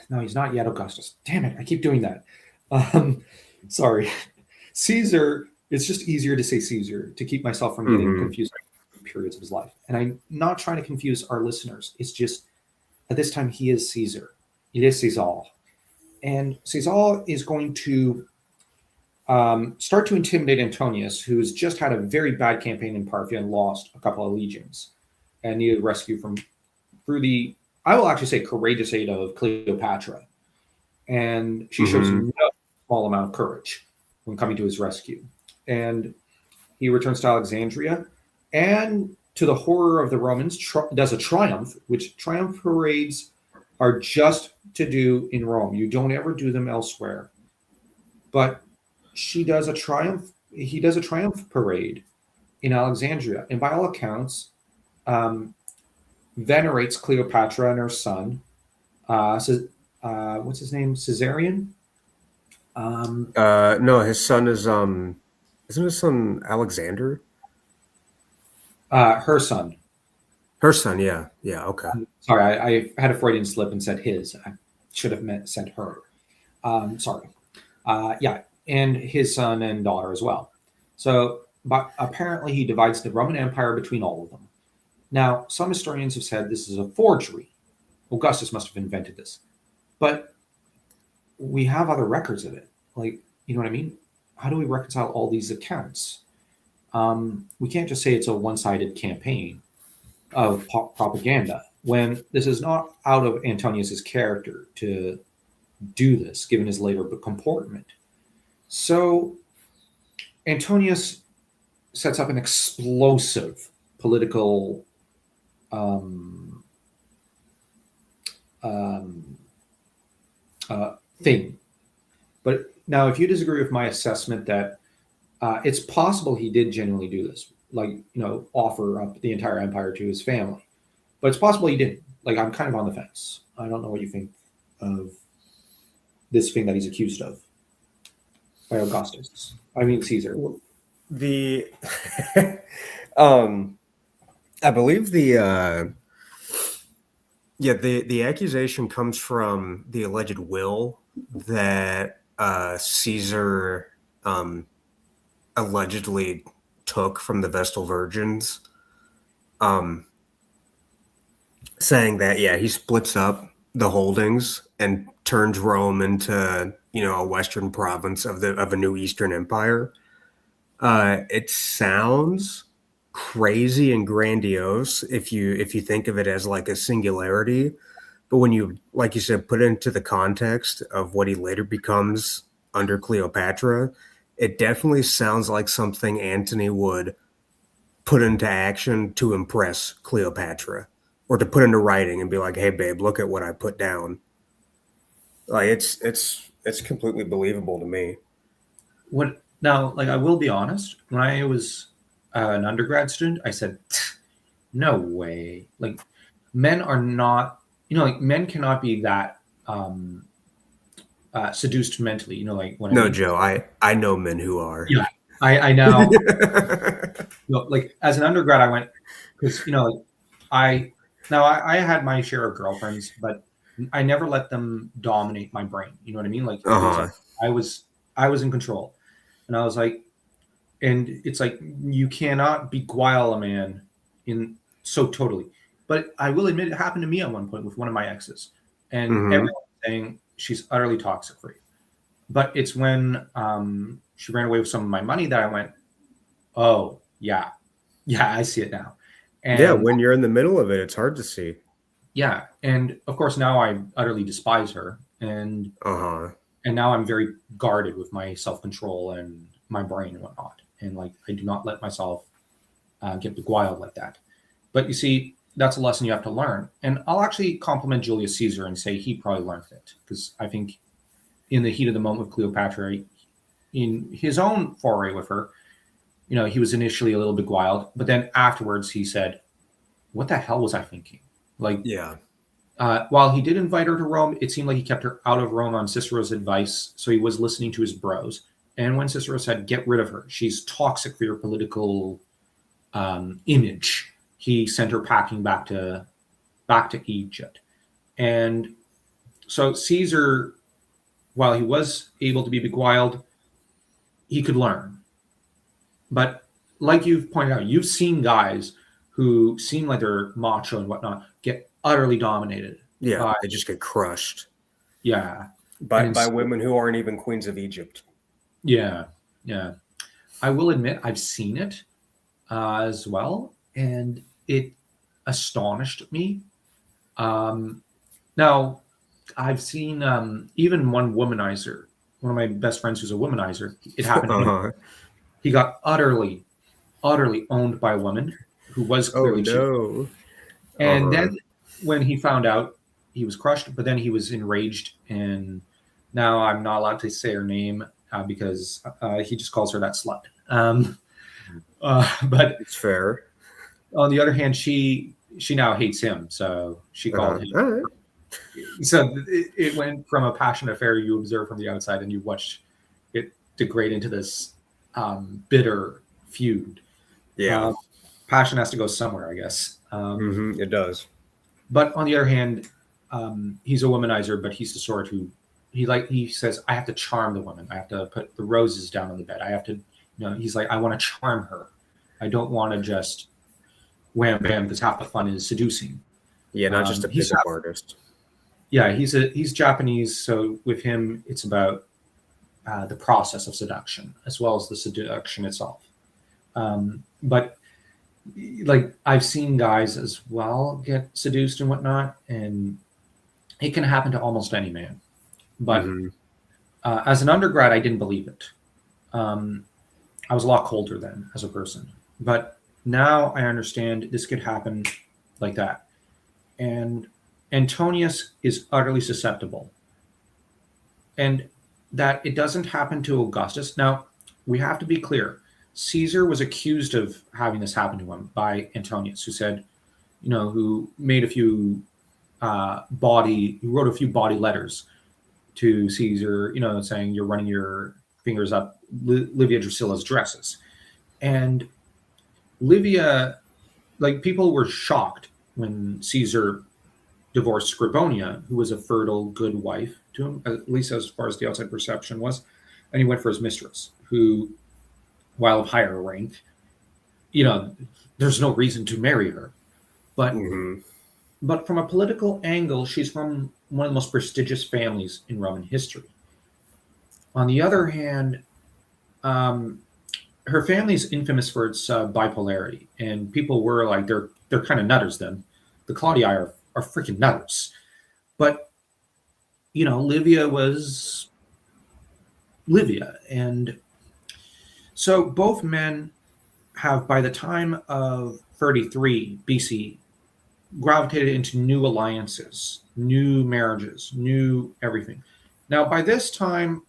no, he's not yet Augustus. Damn it, I keep doing that. Sorry. Caesar, it's just easier to say Caesar to keep myself from getting confused periods of his life. And I'm not trying to confuse our listeners. It's just at this time he is Caesar. It is Caesar. And Caesar is going to start to intimidate Antonius, who's just had a very bad campaign in Parthia and lost a couple of legions and needed rescue through the, I will actually say, courageous aid of Cleopatra. And she shows no small amount of courage when coming to his rescue. And he returns to Alexandria, and to the horror of the Romans, does a triumph, which triumph parades are just to do in Rome. You don't ever do them elsewhere. But he does a triumph parade in Alexandria, and by all accounts, venerates Cleopatra and her son. What's his name? Caesarion? No, his son is isn't his son Alexander? Her son. Her son, yeah. Yeah, okay. Sorry, I had a Freudian slip and said his. I should have said her. Sorry. Yeah, and his son and daughter as well. So, but apparently he divides the Roman Empire between all of them. Now, some historians have said this is a forgery. Augustus must have invented this. But we have other records of it. Like, you know what I mean? How do we reconcile all these accounts? We can't just say it's a one-sided campaign of propaganda when this is not out of Antonius's character to do this, given his later comportment. So Antonius sets up an explosive political thing. But now, if you disagree with my assessment that it's possible he did genuinely do this, like, offer up the entire empire to his family, but it's possible he didn't. Like, I'm kind of on the fence. I don't know what you think of this thing that he's accused of by Augustus. I mean, Caesar. The I believe the accusation comes from the alleged will that Caesar allegedly took from the Vestal Virgins, saying that he splits up the holdings and turns Rome into a western province of a new Eastern Empire. It sounds crazy and grandiose if you think of it as like a singularity, but when you, like you said, put it into the context of what he later becomes under Cleopatra, it definitely sounds like something Antony would put into action to impress Cleopatra, or to put into writing and be like, hey babe, look at what I put down. Like it's completely believable to me. What now? Like I will be honest. When I was an undergrad student, I said, "No way!" Like men are not. Like men cannot be that seduced mentally. You know, like what I No, mean? Joe, I know men who are. Yeah. I now, like as an undergrad, I went because like I I had my share of girlfriends, but I never let them dominate my brain. You know what I mean? Like it was Uh-huh. like I was I was in control, and I was like, and it's like you cannot beguile a man in so totally. But I will admit it happened to me at one point with one of my exes, and Hmm. everyone was saying she's utterly toxic for you. But it's when she ran away with some of my money that I went, oh yeah, yeah, I see it now. Yeah, And when you're in the middle of it, it's hard to see. yeah, and of course now I utterly despise her, Uh-huh. and now I'm very guarded with my self control and my brain and whatnot, and like I do not let myself get beguiled like that. But you see, that's a lesson you have to learn. And I'll actually compliment Julius Caesar and say he probably learned it because I think in the heat of the moment with Cleopatra, in his own foray with her, he was initially a little beguiled, but then afterwards he said, "What the hell was I thinking?" Like, Yeah. while he did invite her to Rome, it seemed like he kept her out of Rome on Cicero's advice, so he was listening to his bros. And when Cicero said, "Get rid of her; she's toxic for your political image," he sent her packing back to Egypt. And so Caesar, while he was able to be beguiled, he could learn. But like you've pointed out, you've seen guys who seem like they're macho and whatnot get utterly dominated Yeah, by, they just get crushed yeah, and by instead, women who aren't even queens of Egypt. yeah, yeah. I will admit I've seen it as well, and it astonished me. Um, Now, I've seen even one womanizer, one of my best friends who's a womanizer. It happened to him. Uh-huh. He got utterly owned by a woman who was Oh clearly cheating. no. And Uh-huh. then when he found out, he was crushed, but then he was enraged. And now I'm not allowed to say her name because he just calls her that slut. But It's fair. on the other hand, she now hates him. So she called Uh-huh. him. All right. So it went from a passion affair you observe from the outside and you watch it degrade into this bitter feud. Yeah. Uh, Passion has to go somewhere, I guess. It does. But on the other hand, he's a womanizer, but he's the sort who he says, I have to charm the woman. I have to put the roses down on the bed. I have to, he's like, I want to charm her. I don't want to just wham bam because half the fun is seducing. Yeah, not just a He's pickup artist. Yeah, he's Japanese, so with him, it's about the process of seduction as well as the seduction itself. But like I've seen guys as well get seduced and whatnot, and it can happen to almost any man. But Hmm. as an undergrad, I didn't believe it. Um, I was a lot colder then as a person, but now I understand this could happen like that. And Antonius is utterly susceptible, and that it doesn't happen to Augustus. Now, we have to be clear. Caesar was accused of having this happen to him by Antonius, who said, who made a few who wrote a few body letters to Caesar, saying you're running your fingers up Livia Drusilla's dresses. And Livia, like people were shocked when Caesar divorced Scribonia, who was a fertile, good wife to him, at least as far as the outside perception was. And he went for his mistress, who, while of higher rank, you know, there's no reason to marry her. But Hmm. but from a political angle, she's from one of the most prestigious families in Roman history. On the other hand, um, her family is infamous for its bipolarity, and people were like, they're kind of nutters. Then the Claudii are freaking nutters. But Livia was Livia, and so both men have, by the time of 33 BC, gravitated into new alliances, new marriages, new everything. Now, by this time,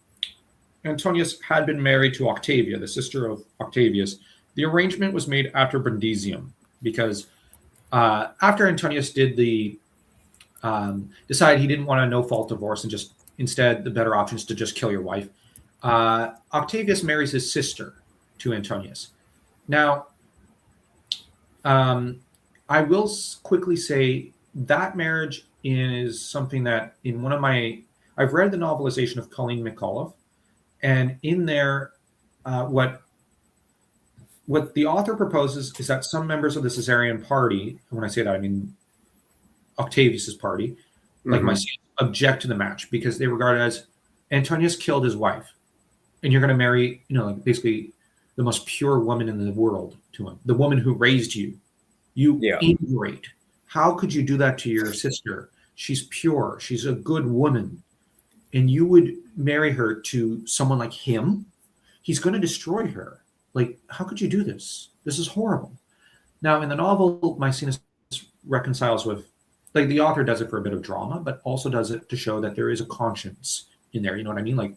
Antonius had been married to Octavia, the sister of Octavius. The arrangement was made after Brundisium because after Antonius did the decide he didn't want a no-fault divorce and just instead the better option is to just kill your wife, Octavius marries his sister to Antonius. Now, I will quickly say that marriage is something that in one of my I've read the novelization of Colleen McAuliffe, and in there, what the author proposes is that some members of the Caesarian party, and when I say that I mean Octavius's party, like Mm-hmm. myself, object to the match because they regard it as Antonius killed his wife, and you're going to marry, like basically the most pure woman in the world to him, the woman who raised you. You Yeah. ingrate. How could you do that to your sister? She's pure. She's a good woman. And you would marry her to someone like him? He's going to destroy her. Like, how could you do this? This is horrible. Now, in the novel, Maecenas reconciles with, like, the author does it for a bit of drama, but also does it to show that there is a conscience in there. You know what I mean? Like,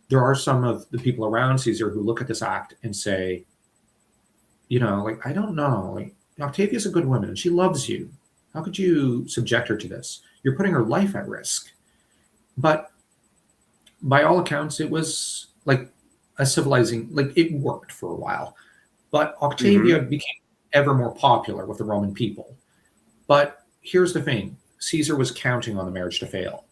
there are some of the people around Caesar who look at this act and say, like, I don't know. Like, Octavia's a good woman and she loves you. How could you subject her to this? You're putting her life at risk. But by all accounts, it was like a civilizing, like it worked for a while. But Octavia Mm-hmm. became ever more popular with the Roman people. But here's the thing Caesar was counting on the marriage to fail.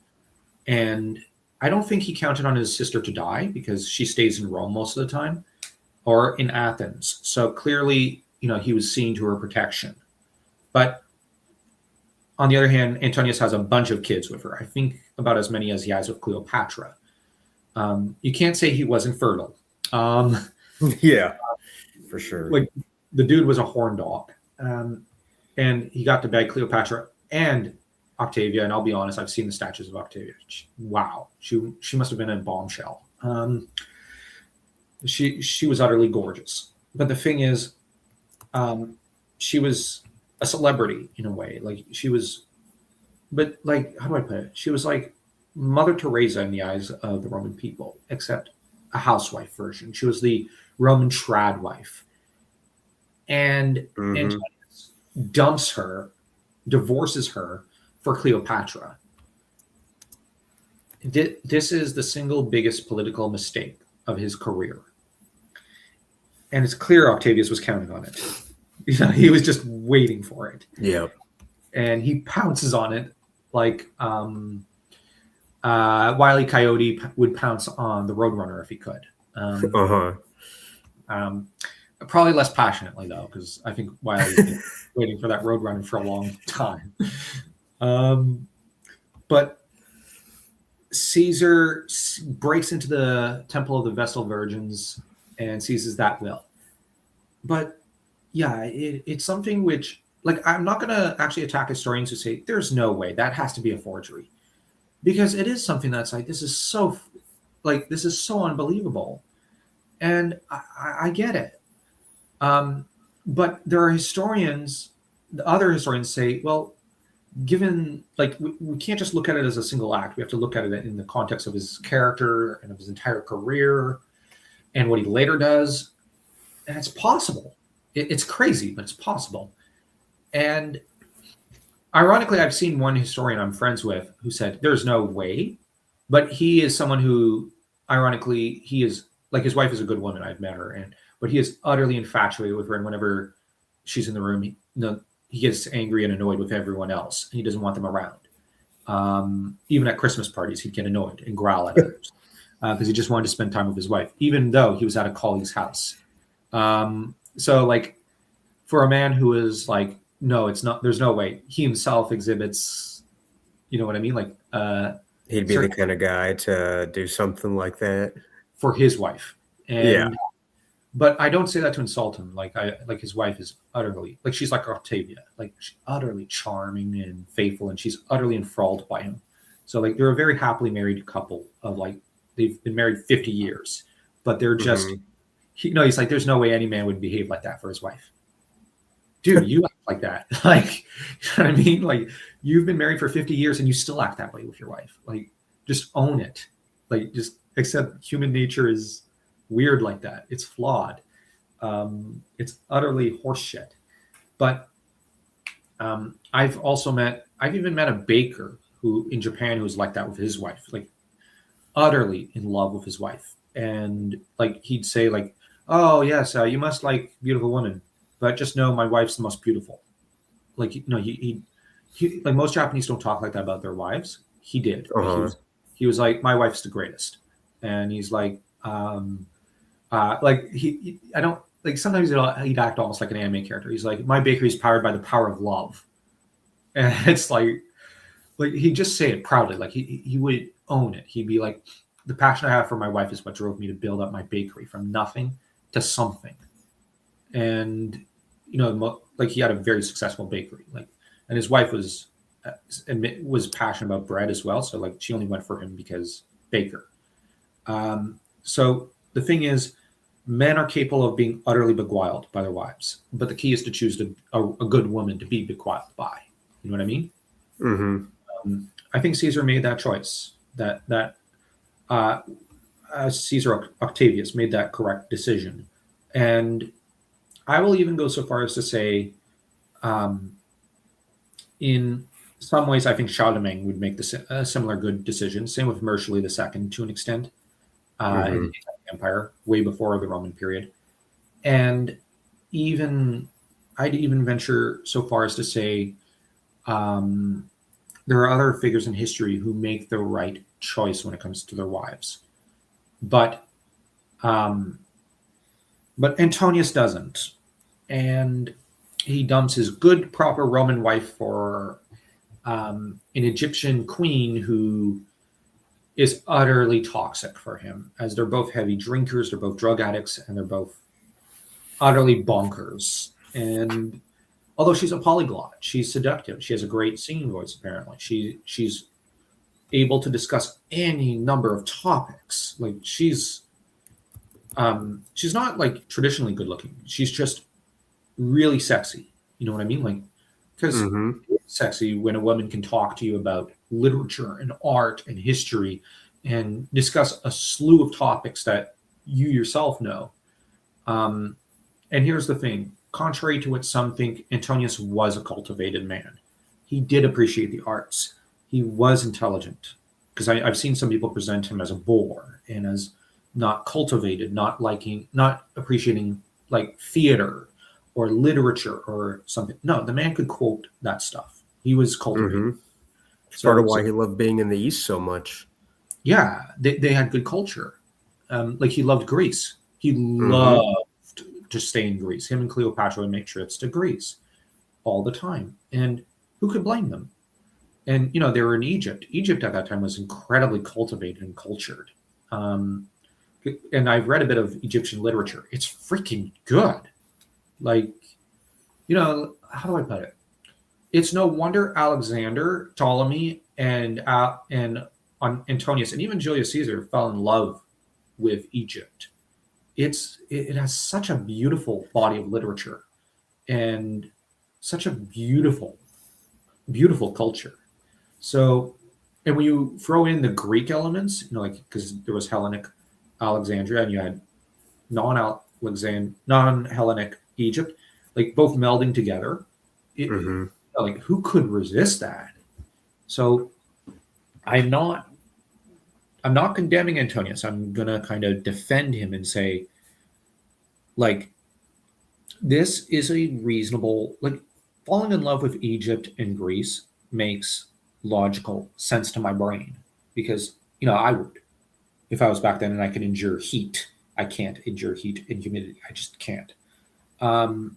And I don't think he counted on his sister to die because she stays in Rome most of the time or in Athens. So clearly, he was seeing to her protection. But on the other hand, Antonius has a bunch of kids with her. I think about as many as he has with Cleopatra. You can't say he wasn't fertile. Yeah, for sure. Like the dude was a horn dog, and he got to beg Cleopatra and Octavia. And I'll be honest, I've seen the statues of Octavia. Wow, she must have been a bombshell. She was utterly gorgeous. But the thing is, she was a celebrity in a way. Like she was, but like how do I put it? She was like Mother Teresa in the eyes of the Roman people, except a housewife version. She was the Roman trad wife. And Mm-hmm. Antonius dumps her, divorces her for Cleopatra. This is the single biggest political mistake of his career. And it's clear Octavius was counting on it. He was just waiting for it. Yeah. And he pounces on it like Wile E. Coyote would pounce on the Roadrunner if he could. Uh-huh. Probably less passionately though, because I think Wiley's been waiting for that Roadrunner for a long time. But Caesar breaks into the Temple of the Vestal Virgins and seizes that will. But yeah, it's something which, like, I'm not going to actually attack historians who say there's no way that has to be a forgery, because it is something that's like this is so unbelievable, and I get it. But there are historians, the other historians say, well, given like we can't just look at it as a single act. We have to look at it in the context of his character and of his entire career and what he later does. And it's possible. It's crazy, but it's possible. And ironically, I've seen one historian I'm friends with who said there's no way, but he is someone who, ironically, he is like his wife is a good woman. I've met her, but he is utterly infatuated with her. And whenever she's in the room, he gets angry and annoyed with everyone else, and he doesn't want them around. Even at Christmas parties, he'd get annoyed and growl at others because he just wanted to spend time with his wife, even though he was at a colleague's house. So, like, for a man who is like, no, it's not. There's no way. He himself exhibits, you know what I mean, like He'd be the kind of guy to do something like that for his wife. And yeah. But I don't say that to insult him. Like his wife is utterly like she's like Octavia, like she's utterly charming and faithful, and she's utterly enthralled by him. So like they're a very happily married couple of like they've been married 50 years, but they're just he's like there's no way any man would behave like that for his wife. Dude, you act like that. Like, you know what I mean? Like you've been married for 50 years and you still act that way with your wife. Like just own it. Like, just accept human nature is weird like that. It's flawed. It's utterly horseshit. But I've even met a baker who in Japan who's like that with his wife, like utterly in love with his wife. And like he'd say, like, "Oh yes, you must like beautiful women, but just know my wife's the most beautiful." Like, he like most Japanese don't talk like that about their wives. He did. Like Uh-huh. he was like, my wife's the greatest, and he's like I don't like sometimes he'd act almost like an anime character. He's like, my bakery is powered by the power of love, and it's like he'd just say it proudly, like he would own it. He'd be like, the passion I have for my wife is what drove me to build up my bakery from nothing to something, and like he had a very successful bakery, like, and his wife was passionate about bread as well. So like she only went for him because baker. So the thing is, men are capable of being utterly beguiled by their wives, but the key is to choose a good woman to be beguiled by. You know what I mean? Mm-hmm. I think Caesar made that choice. That uh, Caesar Octavius made that correct decision, and I will even go so far as to say, um, in some ways, I think Charlemagne would make a similar good decision. Same with Mershali II to an extent in Mm-hmm. the Empire, way before the Roman period. And even I'd even venture so far as to say um, there are other figures in history who make the right choice when it comes to their wives, but um, Antonius doesn't, and he dumps his good, proper Roman wife for an Egyptian queen who is utterly toxic for him, as they're both heavy drinkers, they're both drug addicts, and they're both utterly bonkers. And although she's a polyglot, she's seductive. She has a great singing voice. Apparently, she's able to discuss any number of topics. Like she's not like traditionally good looking. She's just really sexy. You know what I mean? Like, because Mm-hmm. it's sexy when a woman can talk to you about literature and art and history and discuss a slew of topics that you yourself know. Um, and here's the thing: contrary to what some think, Antonius was a cultivated man. He did appreciate the arts. He was intelligent. Because I've seen some people present him as a bore and as not cultivated, not appreciating like theater or literature or something. No, the man could quote that stuff. He was cultivated. Mm-hmm. It's part of So why he loved being in the East so much. yeah, they had good culture. Like he loved Greece. He Mm-hmm. loved to stay in Greece. Him and Cleopatra would make trips to Greece all the time. And who could blame them? And they were in Egypt. Egypt at that time was incredibly cultivated and cultured. Um, and I've read a bit of Egyptian literature. It's freaking good. Like, how do I put it? It's no wonder Alexander, Ptolemy, and Antonius, and even Julius Caesar fell in love with Egypt. It has such a beautiful body of literature and such a beautiful, beautiful culture. So, and when you throw in the Greek elements, like because there was Hellenic Alexandria and you had non-Hellenic Egypt, like both melding together, Mm-hmm. like who could resist that? So I'm not I'm not condemning Antonius. I'm gonna kind of defend him and say, like, this is a reasonable, like, falling in love with Egypt and Greece makes logical sense to my brain because I would if I was back then and I could endure heat. I can't endure heat and humidity. I just can't. Um,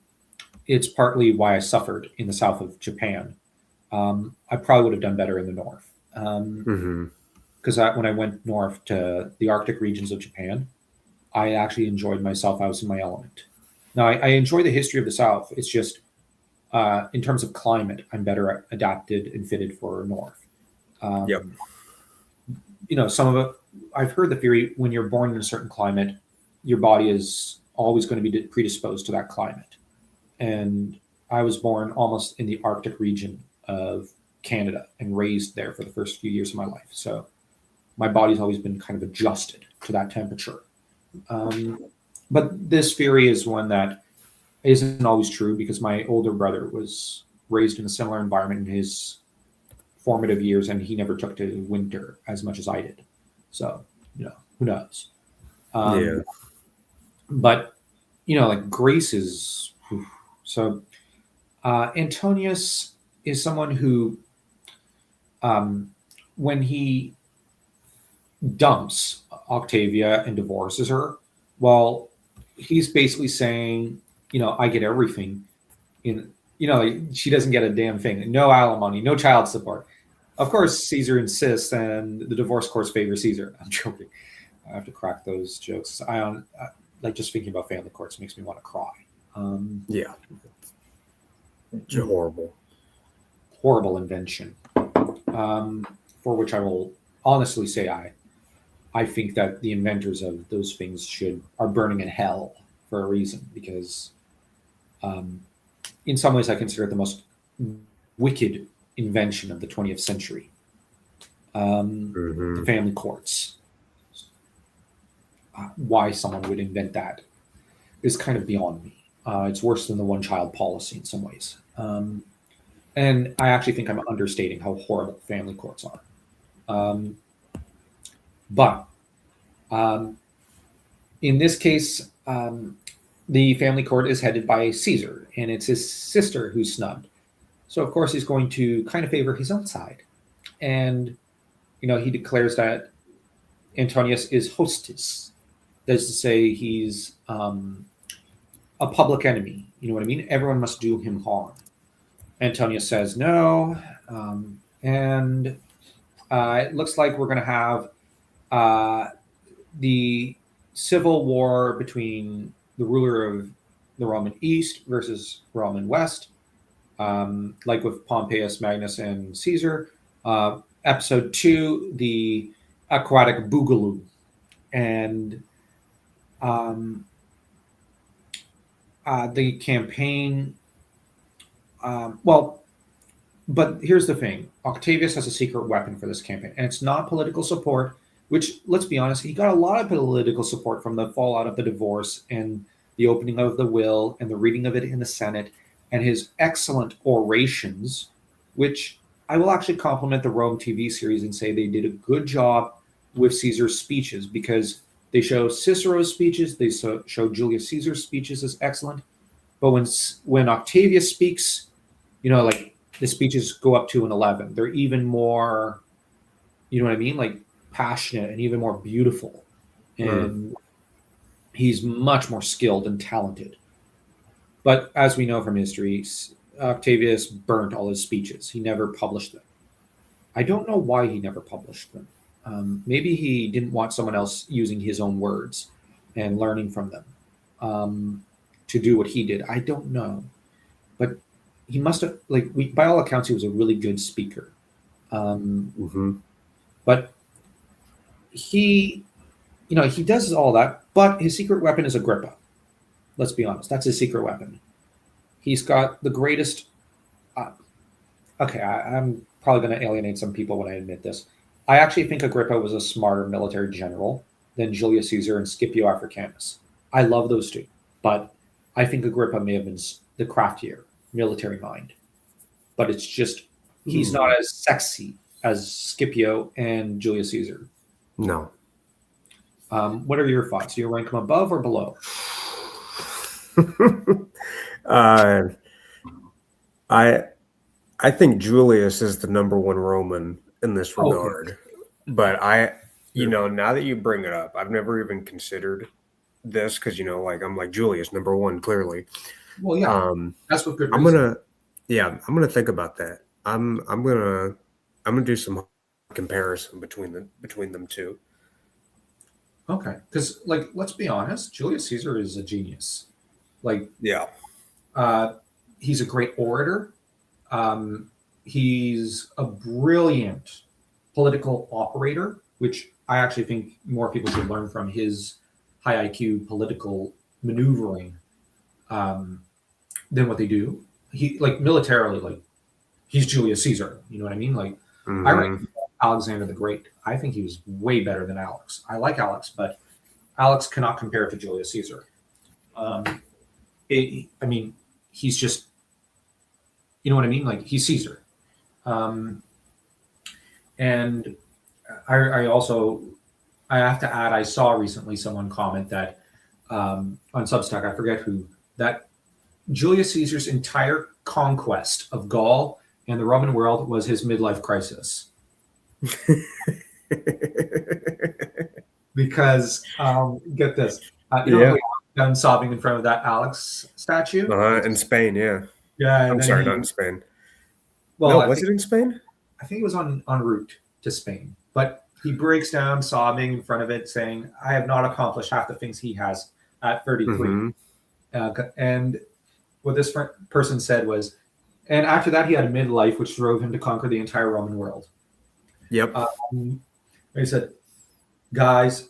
it's partly why I suffered in the south of Japan. I probably would have done better in the north. Mm-hmm. Because when I went north to the Arctic regions of Japan, I actually enjoyed myself. I was in my element. Now, I enjoy the history of the South. It's just in terms of climate, I'm better adapted and fitted for north. Yep. Um, some of it, I've heard the theory when you're born in a certain climate, your body is always going to be predisposed to that climate. And I was born almost in the Arctic region of Canada and raised there for the first few years of my life. So my body's always been kind of adjusted to that temperature. Um, but this theory is one that isn't always true because my older brother was raised in a similar environment in his formative years, and he never took to winter as much as I did. So, who knows? Yeah. Um, but like Grace is so. Antonius is someone who, um, when he dumps Octavia and divorces her, well, he's basically saying, I get everything. In she doesn't get a damn thing. No alimony, no child support. Of course, Caesar insists, and the divorce courts favor Caesar. I'm joking. I have to crack those jokes. I like just thinking about family courts makes me want to cry. Yeah. It's horrible. Horrible invention, for which I will honestly say I think that the inventors of those things are burning in hell for a reason because, in some ways, I consider it the most wicked invention of the 20th century. The family courts. Why someone would invent that is kind of beyond me. It's worse than the one-child policy in some ways. And I actually think I'm understating how horrible family courts are. Um, but in this case, the family court is headed by Caesar, and it's his sister who's snubbed. So, of course, he's going to kind of favor his own side. And, he declares that Antonius is hostis. That's to say, he's a public enemy. You know what I mean? Everyone must do him harm. Antonius says no. And it looks like we're going to have the civil war between the ruler of the Roman East versus Roman West, like with Pompeius, Magnus, and Caesar. Episode 2, the aquatic boogaloo. And the campaign, but here's the thing. Octavius has a secret weapon for this campaign, and it's not political support, which, let's be honest, he got a lot of political support from the fallout of the divorce and the opening of the will and the reading of it in the Senate and his excellent orations, which I will actually compliment the Rome TV series and say they did a good job with Caesar's speeches because they show Cicero's speeches, they show Julius Caesar's speeches as excellent. But when Octavius speaks, like the speeches go up to an 11. They're even more, you know what I mean? Like passionate and even more beautiful. And he's much more skilled and talented. But as we know from history, Octavius burnt all his speeches. He never published them. I don't know why he never published them. Maybe he didn't want someone else using his own words and learning from them to do what he did. I don't know. But he must have, by all accounts, he was a really good speaker. But he does all that, but his secret weapon is Agrippa. Let's be honest. That's his secret weapon. He's got the greatest... I'm probably going to alienate some people when I admit this. I actually think Agrippa was a smarter military general than Julius Caesar and Scipio Africanus. I love those two, but I think Agrippa may have been the craftier military mind. But it's just, he's not as sexy as Scipio and Julius Caesar. No. What are your thoughts? Do you rank him above or below? I think Julius is the number one Roman in this regard. Okay. But now that you bring it up, I've never even considered this because, I'm like Julius, number one, clearly. Well, yeah, that's what good reason. I'm gonna think about that. I'm gonna do some comparison between them two. Okay, because let's be honest, Julius Caesar is a genius. He's a great orator. He's a brilliant political operator, which I actually think more people should learn from his high IQ political maneuvering than what they do. He militarily, he's Julius Caesar. You know what I mean? I rank Alexander the Great. I think he was way better than Alex. I like Alex, but Alex cannot compare to Julius Caesar. Um, I mean, he's just, you know what I mean? Like, he's Caesar. Um, and I also, I have to add, I saw recently someone comment that on Substack, I forget who, that Julius Caesar's entire conquest of Gaul and the Roman world was his midlife crisis. Because, get this, you know, Yeah. we done sobbing in front of that Alex statue. In Spain, yeah. Yeah, and I'm then sorry, he, not in Spain. well, No, was it in Spain? I think it was on en route to Spain, but he breaks down sobbing in front of it, saying, "I have not accomplished half the things he has at 33." Mm-hmm. And what this person said was, and after that, he had a midlife, which drove him to conquer the entire Roman world. Yep. He said, "Guys,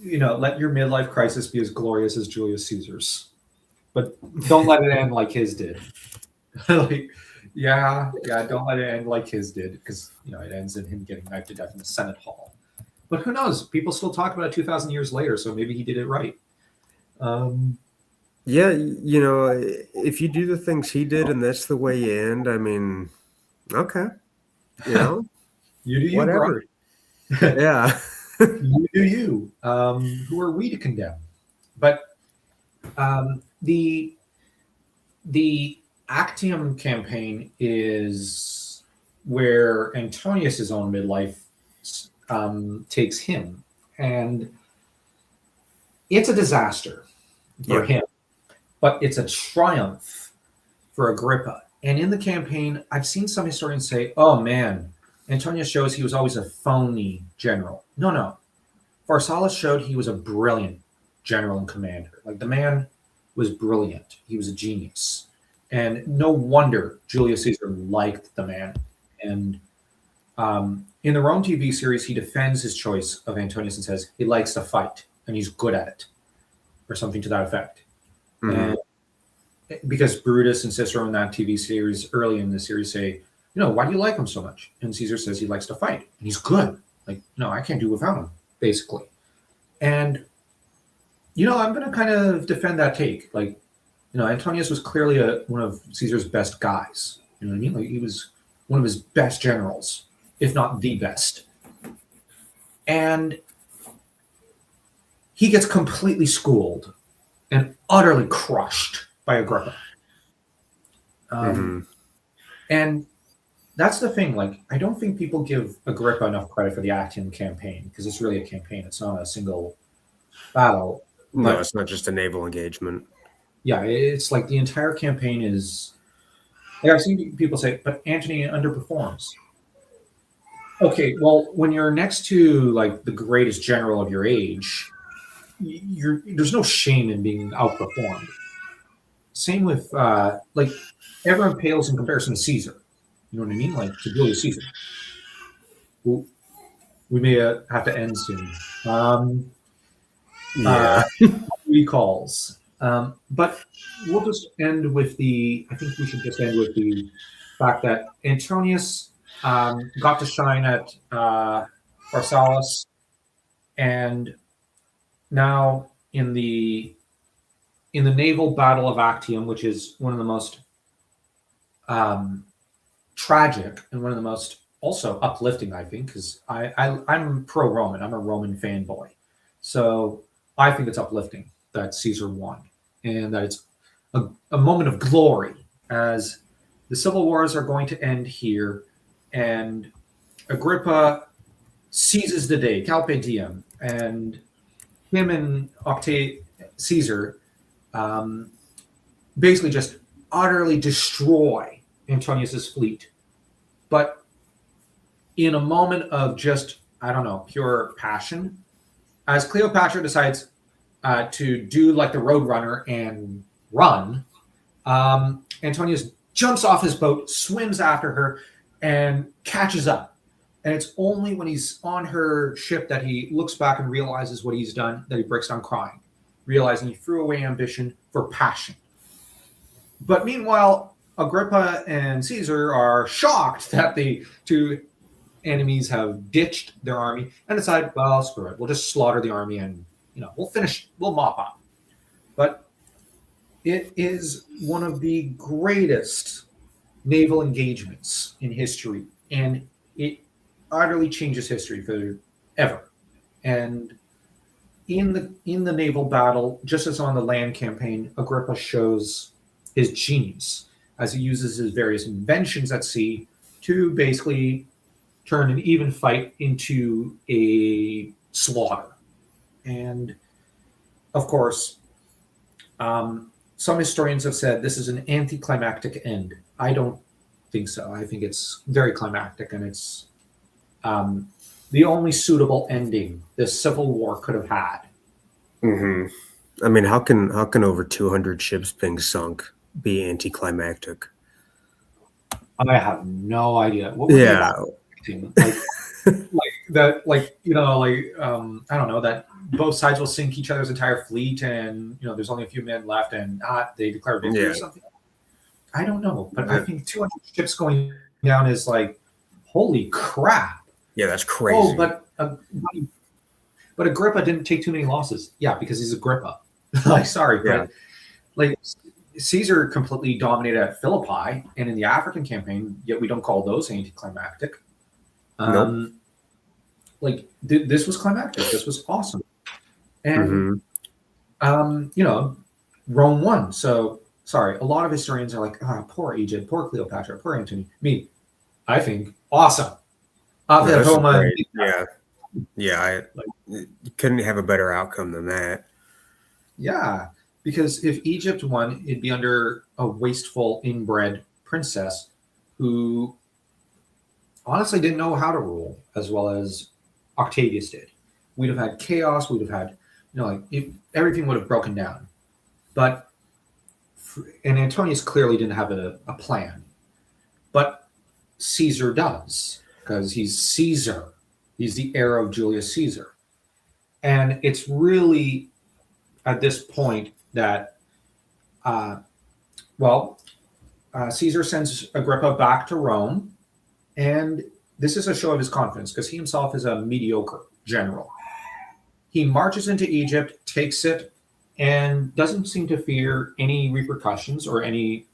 you know, let your midlife crisis be as glorious as Julius Caesar's, but don't let it end like his did." Like, yeah, don't let it end like his did, because you know it ends in him getting knifed to death in the Senate Hall. But who knows? People still talk about it 2,000 years later, so maybe he did it right. Yeah, you know, if you do the things he did and that's the way you end, I mean, okay, you know, You do you, bro. whatever. Yeah. You do you. Who are we to condemn? But the Actium campaign is where Antonius's own midlife takes him, and it's a disaster for him, but it's a triumph for Agrippa. And in the campaign, I've seen some historians say, "Oh man, Antonius shows he was always a phony general." No. Pharsalus showed he was a brilliant general and commander. Like, the man was brilliant. He was a genius. And no wonder Julius Caesar liked the man. And in the Rome TV series, he defends his choice of Antonius and says he likes to fight and he's good at it, or something to that effect. Mm-hmm. And because Brutus and Cicero in that TV series, early in the series, say, you know, why do you like him so much? And Caesar says he likes to fight and he's good. Like, no, I can't do without him, basically. And, you know, I'm going to kind of defend that take. Like, you know, Antonius was clearly one of Caesar's best guys. You know what I mean? Like, he was one of his best generals, if not the best. And he gets completely schooled and utterly crushed by Agrippa. And that's the thing. Like, I don't think people give Agrippa enough credit for the Actium campaign, because it's really a campaign. It's not a single battle. No, it's not just a naval engagement. Yeah, it's like the entire campaign is. Like, I've seen people say, but Antony underperforms. Okay, well, when you're next to like the greatest general of your age, there's no shame in being outperformed. Same with like, everyone pales in comparison to Caesar. You know what I mean? Like, to Julius Caesar. Well, we may have to end soon. Recalls. But we'll just end with I think we should just end with the fact that Antonius got to shine at Pharsalus, and now in the naval battle of Actium, which is one of the most tragic and one of the most also uplifting, I think, because I'm pro-Roman. I'm a Roman fanboy. So I think it's uplifting that Caesar won, and that it's a moment of glory as the civil wars are going to end here, and Agrippa seizes the day, Carpe Diem, and him and Caesar basically just utterly destroy Antonius's fleet. But in a moment of just, I don't know, pure passion, as Cleopatra decides to do like the Roadrunner and run, Antonius jumps off his boat, swims after her, and catches up. And it's only when he's on her ship that he looks back and realizes what he's done, that he breaks down crying, realizing he threw away ambition for passion. But meanwhile, Agrippa and Caesar are shocked that the two enemies have ditched their army and decide, well, screw it, we'll just slaughter the army and we'll mop up. But it is one of the greatest naval engagements in history, and it utterly changes history forever. And in the naval battle, just as on the land campaign, Agrippa shows his genius as he uses his various inventions at sea to basically turn an even fight into a slaughter. And of course, some historians have said this is an anticlimactic end. I don't think so. I think it's very climactic, and it's the only suitable ending this civil war could have had. Hmm. I mean, how can over 200 ships being sunk be anticlimactic? I have no idea. What were they Yeah. expecting? Like that, I don't know, that both sides will sink each other's entire fleet, and there's only a few men left, and they declare victory Yeah. or something. I don't know, but I Yeah. think 200 ships going down is like, holy crap. Yeah, that's crazy. Oh, but Agrippa didn't take too many losses. Yeah, because he's Agrippa. Sorry, Yeah. but like Caesar completely dominated at Philippi and in the African campaign, yet we don't call those anticlimactic. Nope. This was climactic. This was awesome. And Rome won. So sorry, a lot of historians are like, poor Egypt, poor Cleopatra, poor Antony. Me, I think awesome. No, this is Roma, great. Yeah. You couldn't have a better outcome than that. yeah, because if Egypt won, it'd be under a wasteful, inbred princess who honestly didn't know how to rule as well as Octavius did. We'd have had chaos. We'd have had, everything would have broken down. And Antonius clearly didn't have a plan, but Caesar does, because he's Caesar. He's the heir of Julius Caesar. And it's really at this point that, Caesar sends Agrippa back to Rome. And this is a show of his confidence, because he himself is a mediocre general. He marches into Egypt, takes it, and doesn't seem to fear any repercussions or anything.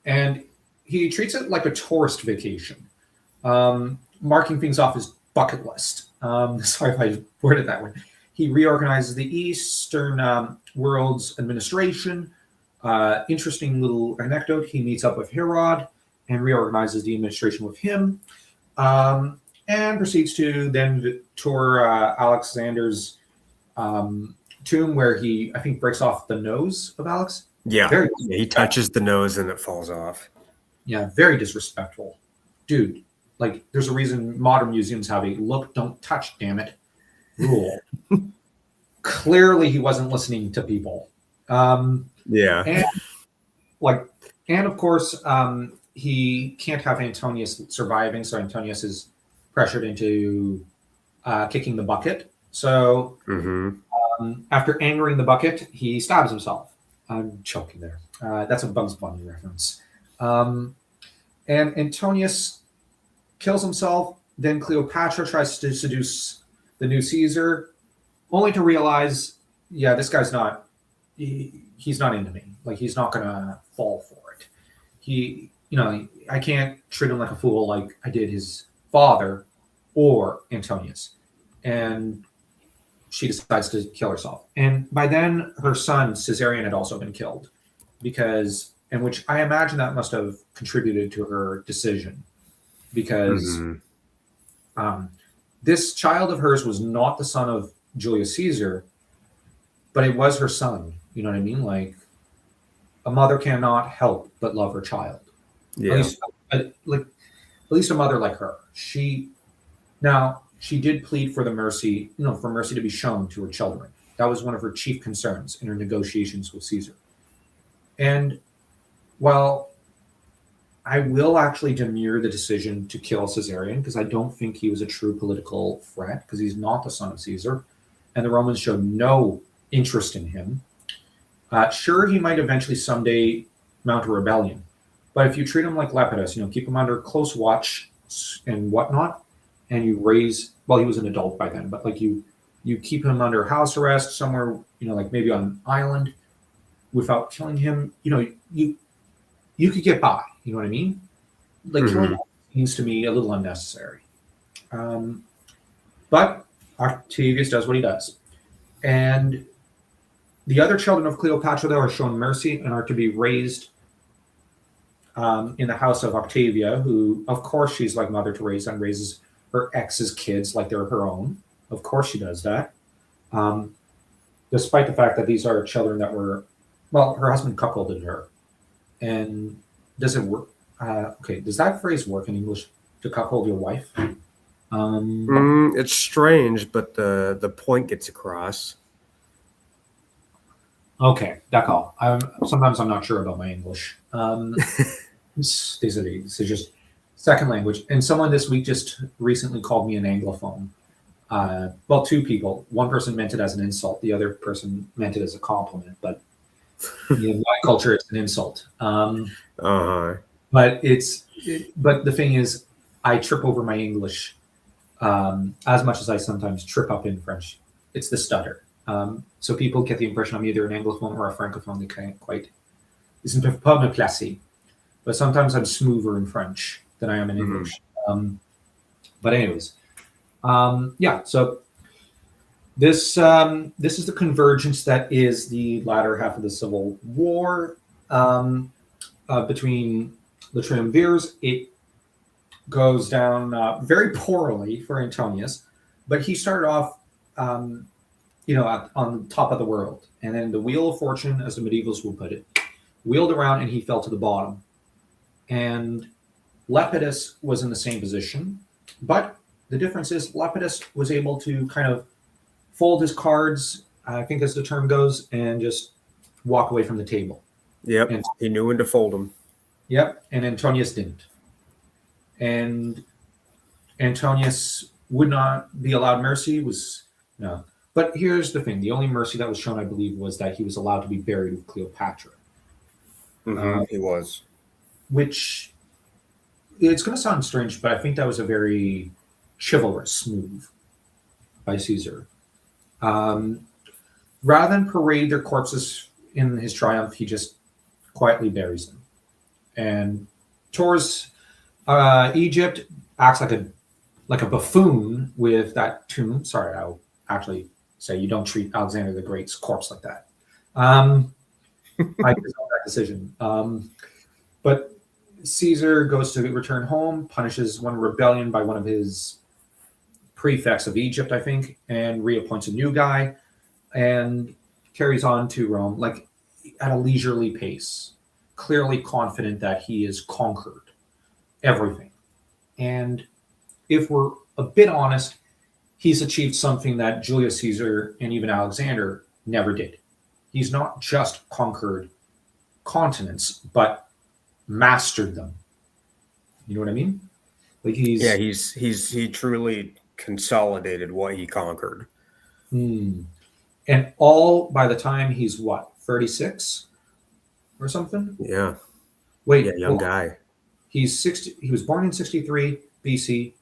And he treats it like a tourist vacation, marking things off his bucket list. Sorry if I worded it that way. He reorganizes the Eastern world's administration. Interesting little anecdote. He meets up with Herod and reorganizes the administration with him, and proceeds to then tour Alexander's tomb, where he, I think, breaks off the nose of Alex. Yeah, he touches the nose and it falls off. Yeah, very disrespectful. Dude, there's a reason modern museums have a look, don't touch, damn it, rule. Clearly he wasn't listening to people. Yeah. And of course, he can't have Antonius surviving, so Antonius is pressured into kicking the bucket. So after angering the bucket, he stabs himself. I'm choking there. That's a Bugs Bunny reference. And Antonius kills himself. Then Cleopatra tries to seduce the new Caesar, only to realize, this guy's not, he's not into me. He's not going to fall for it. I can't treat him like a fool like I did his father or Antonius. And she decides to kill herself. And by then, her son, Caesarion, had also been killed, which I imagine that must have contributed to her decision, because this child of hers was not the son of Julius Caesar, but it was her son. You know what I mean? A mother cannot help but love her child. Yeah. At least a mother like her. She did plead for mercy to be shown to her children. That was one of her chief concerns in her negotiations with Caesar. And while I will actually demur the decision to kill Caesarion, because I don't think he was a true political threat, because he's not the son of Caesar, and the Romans showed no interest in him. Sure, he might eventually someday mount a rebellion, But if you treat him like Lepidus, keep him under close watch and whatnot, and you raise, well, he was an adult by then, but like you keep him under house arrest somewhere, like maybe on an island without killing him, you could get by. You know what I mean? Like killing Hmm. him seems to me a little unnecessary. Um, but Octavius does what he does. And the other children of Cleopatra, though, are shown mercy and are to be raised in the house of Octavia, who, of course, she's like Mother Teresa and raises her ex's kids like they're her own. Of course, she does that. Um, Despite the fact that these are children that were, well, her husband cuckolded her. And does it work? Okay, does that phrase work in English, to cuckold your wife? It's strange, but the point gets across. Okay, d'accord. Sometimes I'm not sure about my English. This is just second language. And someone this week just recently called me an Anglophone. Well, two people. One person meant it as an insult. The other person meant it as a compliment. But in my culture, it's an insult. Uh-huh. But but the thing is, I trip over my English as much as I sometimes trip up in French. It's the stutter. So people get the impression I'm either an Anglophone or a Francophone. They can't quite. Ils ne peuvent pas me placer. But sometimes I'm smoother in French than I am in English. But anyways, yeah. So this is the convergence that is the latter half of the Civil War between the triumvirs. It goes down very poorly for Antonius, but he started off, on top of the world, and then the wheel of fortune, as the medievals will put it, wheeled around, and he fell to the bottom. And Lepidus was in the same position, but the difference is Lepidus was able to kind of fold his cards, I think as the term goes, and just walk away from the table. Yep, And he knew when to fold them. yep, and Antonius didn't. And Antonius would not be allowed mercy, was no. But here's the thing: the only mercy that was shown, I believe, was that he was allowed to be buried with Cleopatra, He was. which it's going to sound strange, but I think that was a very chivalrous move by Caesar. Um, Rather than parade their corpses in his triumph, he just quietly buries them and tours Egypt. Acts like a buffoon with that tomb. Sorry, I'll actually say you don't treat Alexander the Great's corpse like that. I disown that decision. But Caesar goes to return home, punishes one rebellion by one of his prefects of Egypt, I think, and reappoints a new guy, and carries on to Rome, like at a leisurely pace, clearly confident that he has conquered everything. And if we're a bit honest, he's achieved something that Julius Caesar and even Alexander never did. He's not just conquered continents, but mastered them. You know what I mean? Like Yeah, he truly consolidated what he conquered. And all by the time he's what, 36 or something? Yeah, Wait, young guy. He's 60. He was born in 63 BC,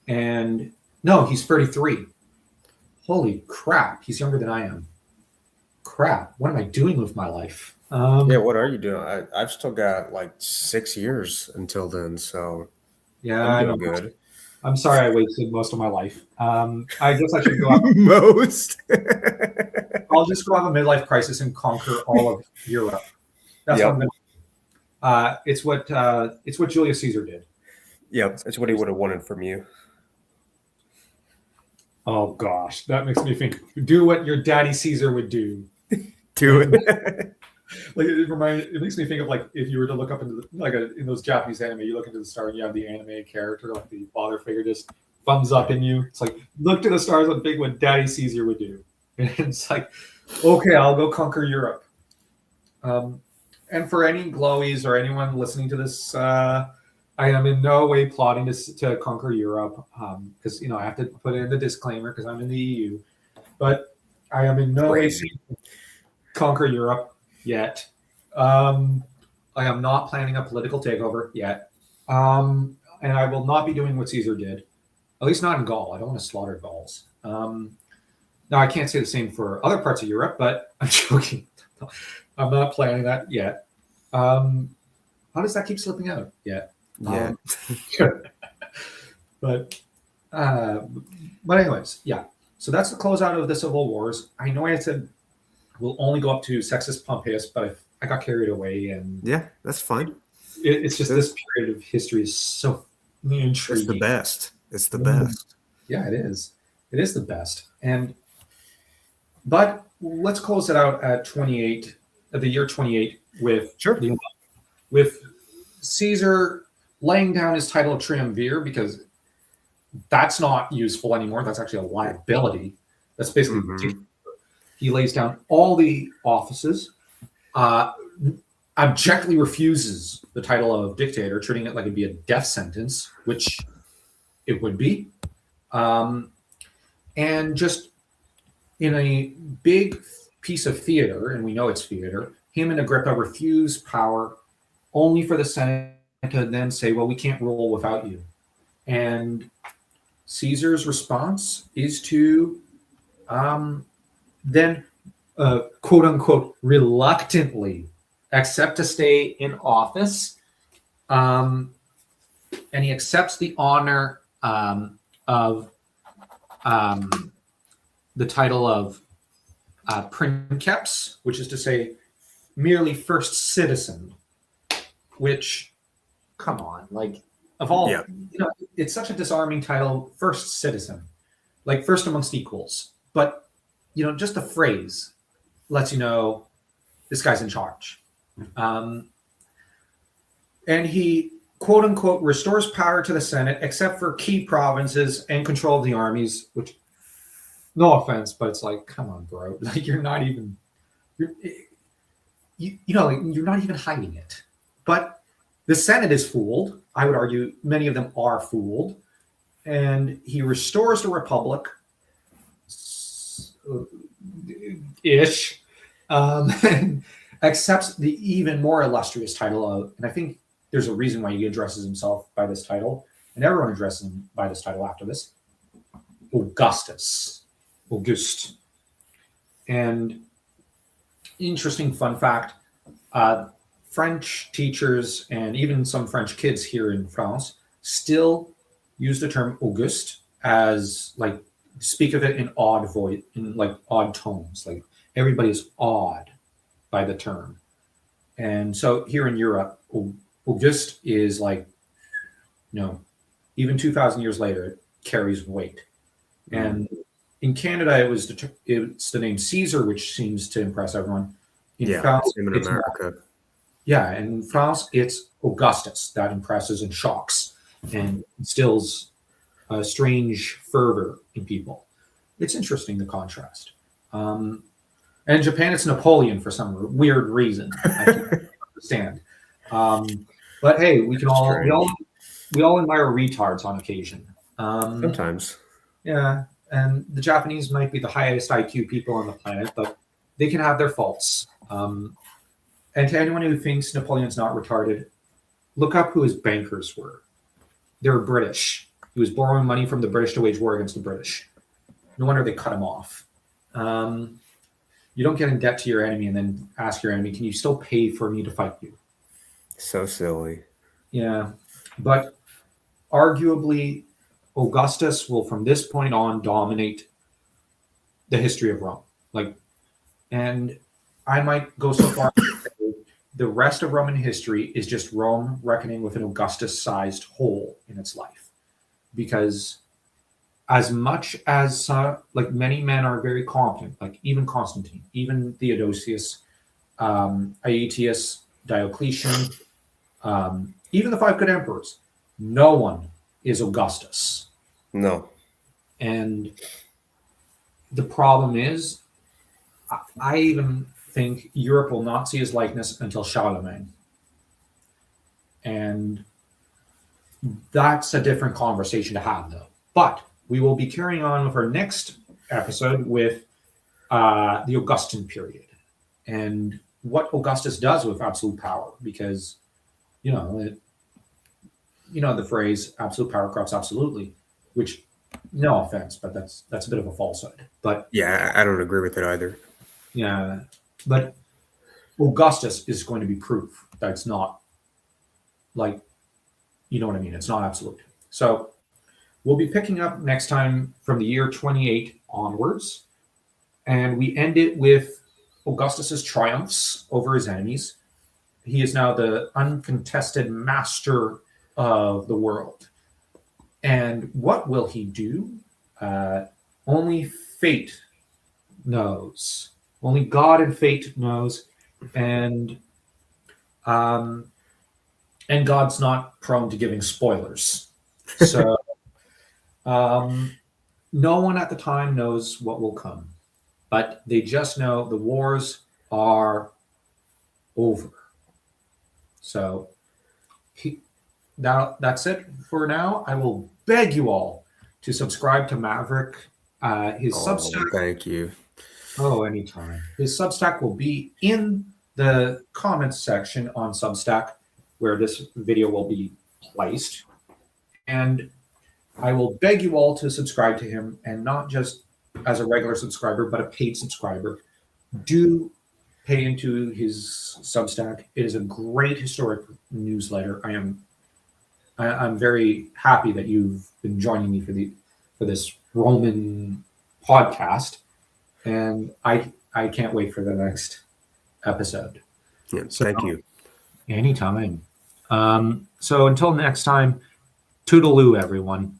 and no, he's 33. Holy crap! He's younger than I am. Crap! What am I doing with my life? Yeah, what are you doing? I've still got like 6 years until then, so Yeah, I'm I know. doing good. I'm sorry I wasted most of my life. I guess I should go out. Most. I'll just go have a midlife crisis and conquer all of Europe. That's Yep. what I'm going to. It's what Julius Caesar did. Yep, that's what he would have wanted from you. Oh gosh, that makes me think. Do what your daddy Caesar would do. Do it. Like it makes me think of like if you were to look up into in those Japanese anime, you look into the star and you have the anime character, like the father figure, just thumbs up in you. It's like look to the stars, what big what Daddy Caesar would do. And it's like, okay, I'll go conquer Europe. And for any glowies or anyone listening to this, I am in no way plotting to conquer Europe because I have to put in the disclaimer because I'm in the EU, but I am in no way conquer Europe yet. I I am not planning a political takeover yet. And I will not be doing what Caesar did, at least not in Gaul. I don't want to slaughter Gauls. Now, I can't say the same for other parts of Europe, but I'm joking. I'm not planning that yet. How does that keep slipping out? Yet. Yeah. But anyways, yeah. So that's the closeout of the civil wars. I know I had said we'll only go up to Sextus Pompeius, but I got carried away, and Yeah, that's fine. it's just this period of history is so intriguing. It's the best. It's the best. Yeah, it is. It is the best. But let's close it out at the year 28 with with Caesar laying down his title of triumvir, because that's not useful anymore. That's actually a liability. That's basically he lays down all the offices, abjectly refuses the title of dictator, treating it like it'd be a death sentence, which it would be. And just in a big piece of theater, and we know it's theater, him and Agrippa refuse power only for the Senate to then say, well, we can't rule without you. And Caesar's response is to then, quote unquote, reluctantly accept to stay in office. And he accepts the honor of the title of princeps, which is to say merely first citizen, which, come on, like, of all, it's such a disarming title, first citizen, like first amongst equals. But, just the phrase lets you know this guy's in charge. And he, quote unquote, restores power to the Senate, except for key provinces and control of the armies, which, no offense, but it's like, come on, bro. Like, you're not even hiding it. But the Senate is fooled. I would argue many of them are fooled. And he restores the republic, ish, and accepts the even more illustrious title of, and I think there's a reason why he addresses himself by this title, and everyone addresses him by this title after this, Augustus. Auguste. And interesting fun fact, French teachers and even some French kids here in France still use the term Auguste as, like, speak of it in odd voice, in like odd tones. Like, everybody's awed by the term. And so here in Europe, Auguste is like, even 2,000 years later, it carries weight. And in Canada, it's the name Caesar, which seems to impress everyone. In France, in America. And in France, it's Augustus. That impresses and shocks and instills a strange fervor in people. It's interesting, the contrast. And in Japan, it's Napoleon for some weird reason. I can't understand. But hey, we all admire retards on occasion. Sometimes. Yeah. And the Japanese might be the highest IQ people on the planet, but they can have their faults. And to anyone who thinks Napoleon's not retarded, look up who his bankers were. They were British. He was borrowing money from the British to wage war against the British. No wonder they cut him off. You don't get in debt to your enemy and then ask your enemy, can you still pay for me to fight you? So silly. Yeah. But arguably, Augustus will, from this point on, dominate the history of Rome. And I might go so far as to say the rest of Roman history is just Rome reckoning with an Augustus-sized hole in its life. Because as much as many men are very competent, like even Constantine, even Theodosius, Aetius, Diocletian, even the 5 good emperors, no one is Augustus. No. And the problem is, I even think Europe will not see his likeness until Charlemagne. And that's a different conversation to have, though. But we will be carrying on with our next episode with the Augustan period. And what Augustus does with absolute power, because the phrase "absolute power corrupts absolutely," which, no offense, but that's a bit of a falsehood. But Yeah, I don't agree with it either. yeah, but Augustus is going to be proof that it's not, like, you know what I mean. It's not absolute. So we'll be picking up next time from the year 28 onwards, and we end it with Augustus's triumphs over his enemies. He is now the uncontested master of the world. And what will he do? Only fate knows. Only God and fate knows. And God's not prone to giving spoilers. So no one at the time knows what will come, but they just know the wars are over. So that's it for now. I will beg you all to subscribe to Maverick. His Substack. Thank you. Oh, anytime. His Substack will be in the comments section on Substack, where this video will be placed. And I will beg you all to subscribe to him, and not just as a regular subscriber, but a paid subscriber. Do pay into his Substack. It is a great historic newsletter. I'm very happy that you've been joining me for this Roman podcast, and I can't wait for the next episode. Yeah, thank you. Anytime. So until next time, toodaloo, everyone.